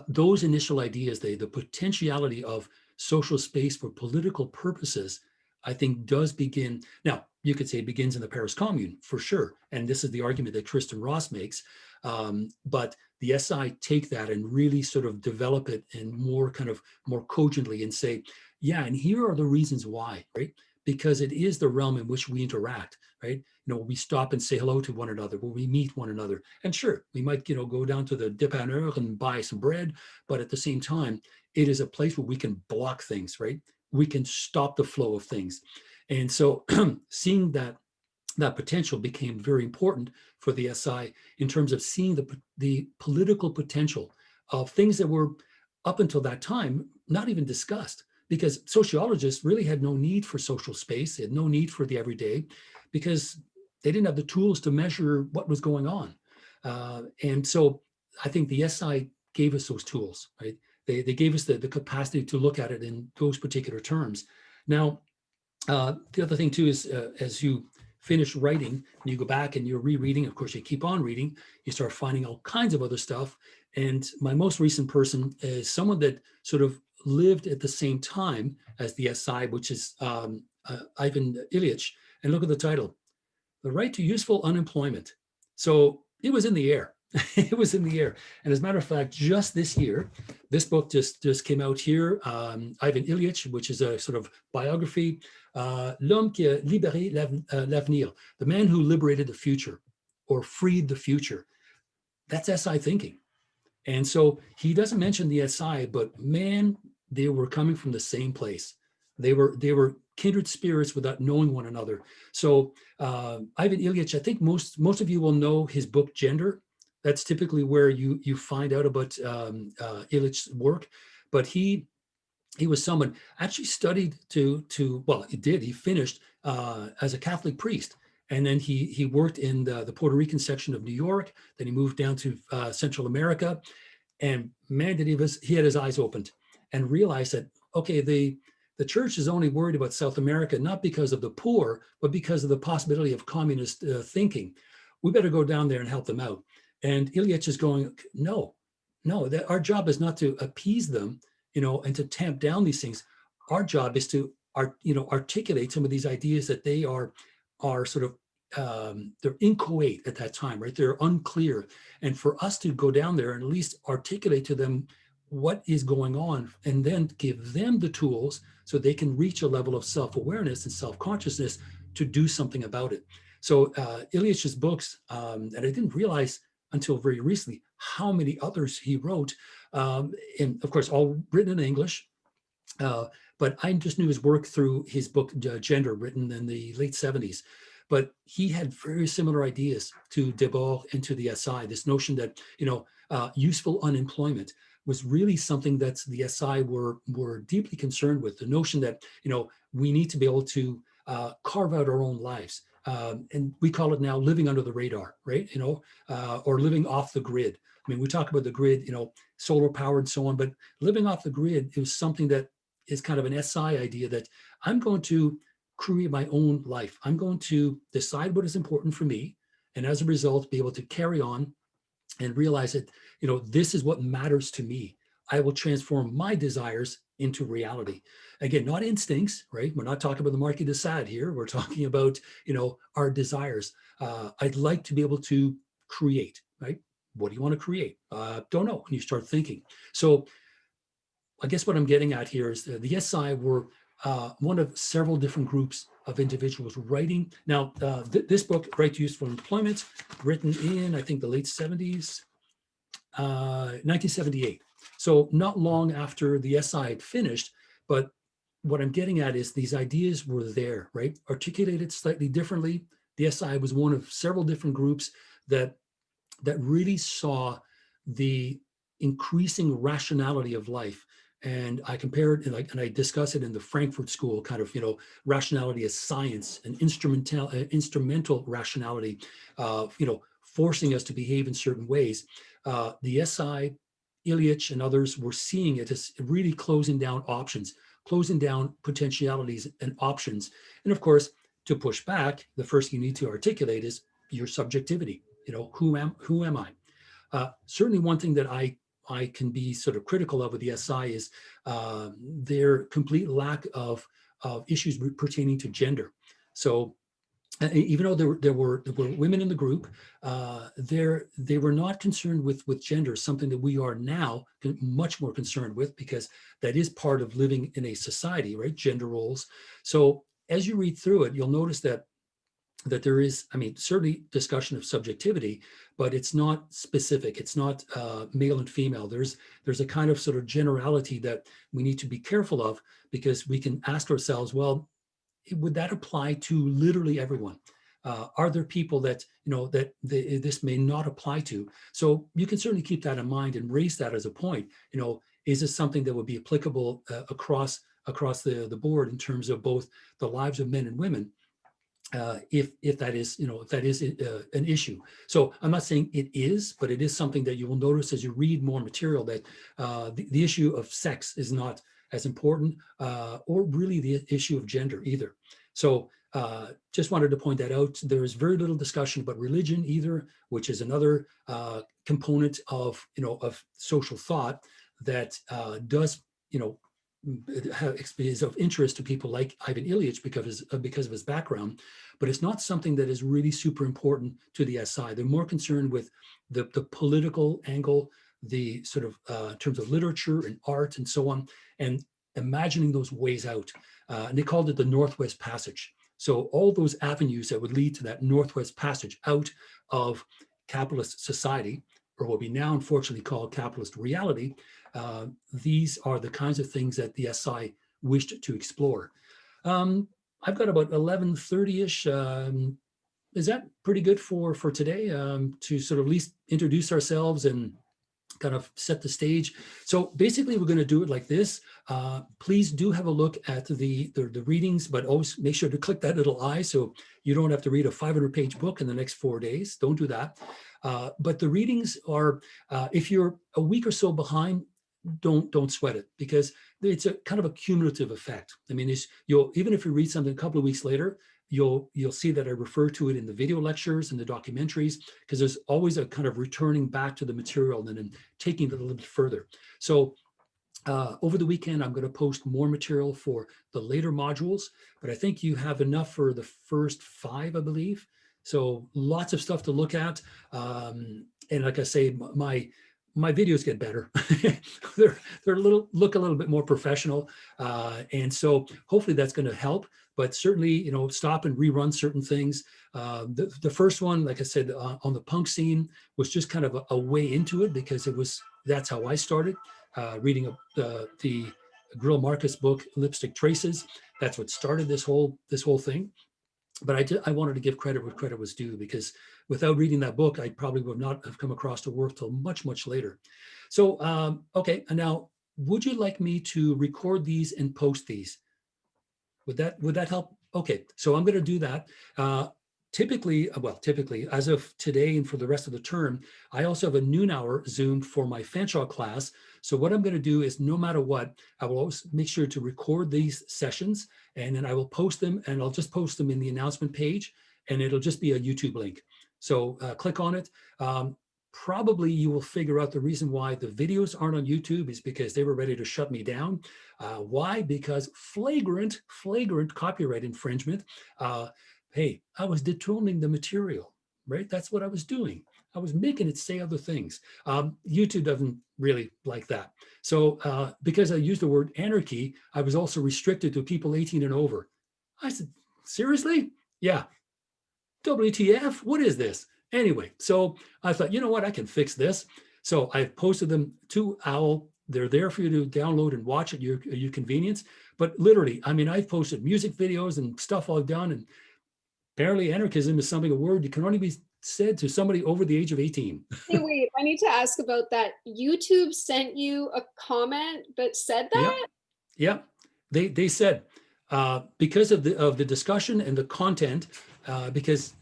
those initial ideas, the potentiality of social space for political purposes, I think does begin. Now, you could say it begins in the Paris Commune for sure. And this is the argument that Kristen Ross makes. But the SI take that and really sort of develop it and more cogently and say, yeah, and here are the reasons why, right? Because it is the realm in which we interact, right? We stop and say hello to one another, where we meet one another. And sure, we might, go down to the dépanneur and buy some bread, but at the same time, it is a place where we can block things, right? We can stop the flow of things. And so seeing that potential became very important for the SI in terms of seeing the political potential of things that were up until that time not even discussed, because sociologists really had no need for social space. They had no need for the everyday because they didn't have the tools to measure what was going on. And so I think the SI gave us those tools, right? They gave us the capacity to look at it in those particular terms. Now, The other thing too is as you finish writing and you go back and you're rereading, of course, you keep on reading, you start finding all kinds of other stuff. And my most recent person is someone that sort of lived at the same time as the SI, which is Ivan Ilyich. And look at the title, The Right to Useful Unemployment. So it was in the air. It was in the air. And as a matter of fact, just this year, this book just came out here, Ivan Ilyich, which is a sort of biography, L'homme qui a libéré l'avenir, the man who liberated the future or freed the future. That's SI thinking. And so he doesn't mention the SI, but man, they were coming from the same place. They were kindred spirits without knowing one another. So Ivan Ilyich, I think most of you will know his book Gender. That's typically where you find out about Ilyic's work. But he was someone actually studied well, he did. He finished as a Catholic priest. And then he worked in the Puerto Rican section of New York. Then he moved down to Central America. And man, did he had his eyes opened and realized that, okay, the church is only worried about South America, not because of the poor, but because of the possibility of communist thinking. We better go down there and help them out. And Ilyich is going, no, that our job is not to appease them, and to tamp down these things. Our job is to articulate some of these ideas that they are sort of they're inchoate at that time, right? They're unclear. And for us to go down there and at least articulate to them what is going on and then give them the tools so they can reach a level of self-awareness and self-consciousness to do something about it. So Ilyich's books, and I didn't realize until very recently how many others he wrote, and of course, all written in English. But I just knew his work through his book, Gender, written in the late 70s. But he had very similar ideas to Debord and to the SI, this notion that, useful unemployment was really something that the SI were deeply concerned with, the notion that, we need to be able to carve out our own lives. And we call it now living under the radar, right? Or living off the grid. I mean, we talk about the grid, solar power and so on, but living off the grid is something that is kind of an SI idea that I'm going to create my own life. I'm going to decide what is important for me. And as a result, be able to carry on and realize that, this is what matters to me. I will transform my desires into reality. Again, not instincts, right? We're not talking about the Marquis de Sade here. We're talking about, our desires. I'd like to be able to create, right? What do you want to create? Don't know. And you start thinking. So I guess what I'm getting at here is the SI were one of several different groups of individuals writing. Now, this book, Right to Useful Employment, written in, I think, the late 70s, 1978. So not long after the SI had finished, but what I'm getting at is these ideas were there, right? Articulated slightly differently. The SI was one of several different groups that really saw the increasing rationality of life. And I compare it, and I discuss it in the Frankfurt School, kind of, rationality as science and instrumental rationality, forcing us to behave in certain ways. The SI, Ilyich, and others were seeing it as really closing down options, closing down potentialities and options. And of course, to push back, the first thing you need to articulate is your subjectivity. Who am I? Certainly one thing that I can be sort of critical of with the SI is their complete lack of issues pertaining to gender. So even though there were women in the group, they were not concerned with gender, something that we are now much more concerned with, because that is part of living in a society, right? Gender roles. So as you read through it, you'll notice that there is, certainly discussion of subjectivity, but it's not specific. It's not male and female. There's a kind of sort of generality that we need to be careful of, because we can ask ourselves, well, would that apply to literally everyone? Are there people that, this may not apply to? So you can certainly keep that in mind and raise that as a point. Is this something that would be applicable across the board in terms of both the lives of men and women? If that is, an issue. So I'm not saying it is, but it is something that you will notice as you read more material, that the issue of sex is not as important, or really the issue of gender either. So just wanted to point that out. There is very little discussion about religion either, which is another component of, of social thought that does, is of interest to people like Ivan Ilyich because of his background, but it's not something that is really super important to the SI. They're more concerned with the political angle, the sort of in terms of literature and art and so on, and imagining those ways out. And they called it the Northwest Passage. So all those avenues that would lead to that Northwest Passage out of capitalist society, or what we now unfortunately call capitalist reality, these are the kinds of things that the SI wished to explore. I've got about 11:30-ish. Is that pretty good for today, to sort of at least introduce ourselves and kind of set the stage? So basically we're going to do it like this. Please do have a look at the readings, but always make sure to click that little I so you don't have to read a 500-page book in the next 4 days. Don't do that. But the readings are, if you're a week or so behind, don't sweat it, because it's a kind of a cumulative effect. I mean, even if you read something a couple of weeks later, you'll see that I refer to it in the video lectures and the documentaries, because there's always a kind of returning back to the material and then taking it a little bit further. So over the weekend, I'm going to post more material for the later modules, but I think you have enough for the first 5, I believe. So lots of stuff to look at. And like I say, my videos get better. they're look a little bit more professional. And so hopefully that's going to help, but certainly, stop and rerun certain things. The first one, like I said, on the punk scene was just kind of a way into it, because that's how I started reading the Grill Marcus book, Lipstick Traces. That's what started this whole thing. But I wanted to give credit where credit was due, because without reading that book, I probably would not have come across the work till much, much later. So, okay, and now, would you like me to record these and post these? Would that help? Okay, so I'm going to do that. Typically, as of today and for the rest of the term, I also have a noon hour Zoom for my Fanshawe class. So what I'm going to do is, no matter what, I will always make sure to record these sessions, and then I will post them, and I'll just post them in the announcement page, and it'll just be a YouTube link. So click on it. Probably you will figure out the reason why the videos aren't on YouTube is because they were ready to shut me down. Why? Because flagrant copyright infringement. Hey, I was dethroning the material, right? That's what I was doing. I was making it say other things. YouTube doesn't really like that. So because I used the word anarchy, I was also restricted to people 18 and over. I said, seriously? Yeah. WTF? What is this? Anyway, so I thought, you know what? I can fix this. So I posted them to OWL. They're there for you to download and watch at your convenience. But literally, I mean, I've posted music videos and stuff I've done, and apparently anarchism is a word you can only be said to somebody over the age of 18. Hey, wait, I need to ask about that. YouTube sent you a comment that said that? Yeah. They said, because of the discussion and the content, because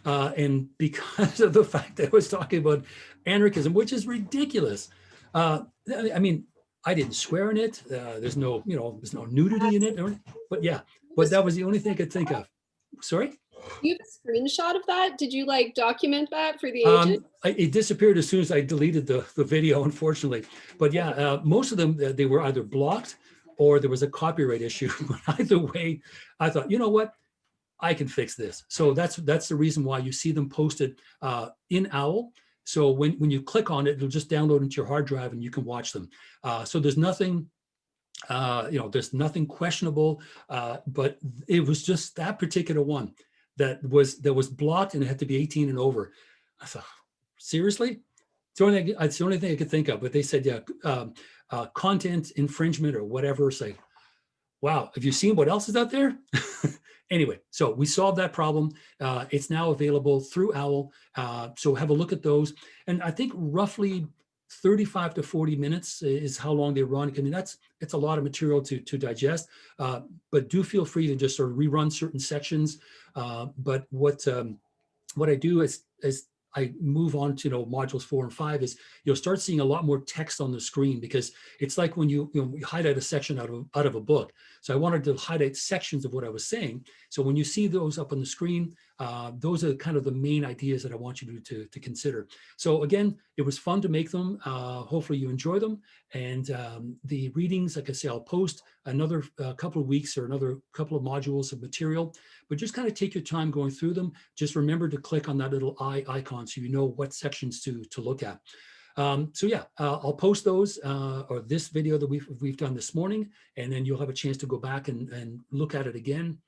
and because of the fact that I was talking about anarchism, which is ridiculous. I mean, I didn't swear in it. There's no nudity in it. But yeah, but that was the only thing I could think of. Sorry? You have a screenshot of that? Did you document that for the agent? It disappeared as soon as I deleted the video, unfortunately. But yeah, most of them, they were either blocked or there was a copyright issue. But either way, I thought, you know what? I can fix this. So that's the reason why you see them posted in OWL. So when you click on it, it'll just download into your hard drive and you can watch them. So there's nothing, there's nothing questionable, but it was just that particular one that was blocked, and it had to be 18 and over. I thought, seriously? It's the only thing I could think of. But they said, yeah, content infringement or whatever. It's like, wow, have you seen what else is out there? Anyway, so we solved that problem. It's now available through OWL. So have a look at those. And I think roughly 35 to 40 minutes is how long they run. I mean, it's a lot of material to digest, but do feel free to just sort of rerun certain sections. But what I do is I move on to modules 4 and 5 is you'll start seeing a lot more text on the screen, because it's like when you highlight a section out of a book. So I wanted to highlight sections of what I was saying. So when you see those up on the screen, those are kind of the main ideas that I want you to consider. So again, it was fun to make them. Hopefully you enjoy them. And the readings, like I say, I'll post another couple of weeks or another couple of modules of material, but just kind of take your time going through them. Just remember to click on that little eye icon so you know what sections to look at. So yeah, I'll post those or this video that we've done this morning, and then you'll have a chance to go back and look at it again,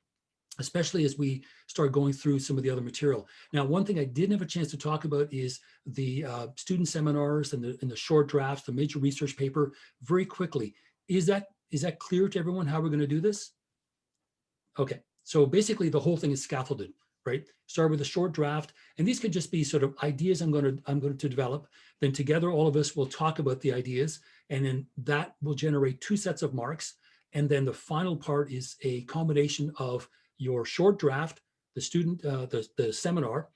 especially as we start going through some of the other material. Now, one thing I didn't have a chance to talk about is the student seminars and the short drafts, the major research paper. Very quickly, is that clear to everyone how we're going to do this? Okay, so basically the whole thing is scaffolded, right? Start with a short draft, and these could just be sort of ideas I'm going to develop. Then together, all of us will talk about the ideas, and then that will generate 2 sets of marks. And then the final part is a combination of your short draft, the student, the seminar,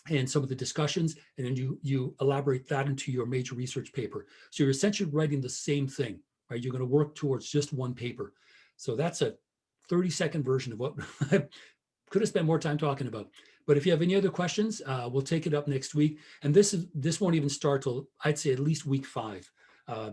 and some of the discussions, and then you elaborate that into your major research paper. So you're essentially writing the same thing, right? You're going to work towards just one paper. So that's a 30-second version of what I could have spent more time talking about. But if you have any other questions, we'll take it up next week. And this won't even start till, I'd say, at least week 5.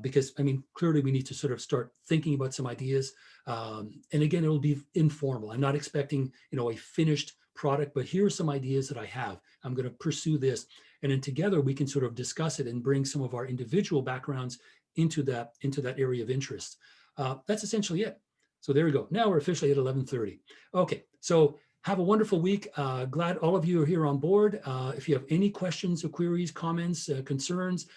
Because I mean, clearly we need to sort of start thinking about some ideas. And again, it'll be informal. I'm not expecting, a finished product, but here are some ideas that I have. I'm going to pursue this. And then together we can sort of discuss it and bring some of our individual backgrounds into that area of interest. That's essentially it. So there we go. Now we're officially at 11:30. Okay, so have a wonderful week. Glad all of you are here on board. If you have any questions or queries, comments, concerns,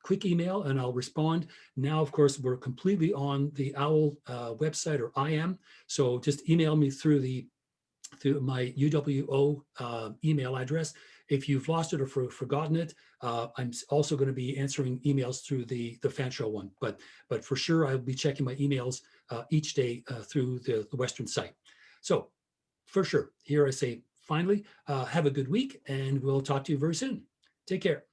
quick email and I'll respond. Now, of course, we're completely on the OWL website, or I am. So just email me through my UWO email address. If you've lost it or forgotten it, I'm also going to be answering emails through the Fanshawe one. But for sure, I'll be checking my emails each day through the Western site. So for sure, here I say, finally, have a good week, and we'll talk to you very soon. Take care.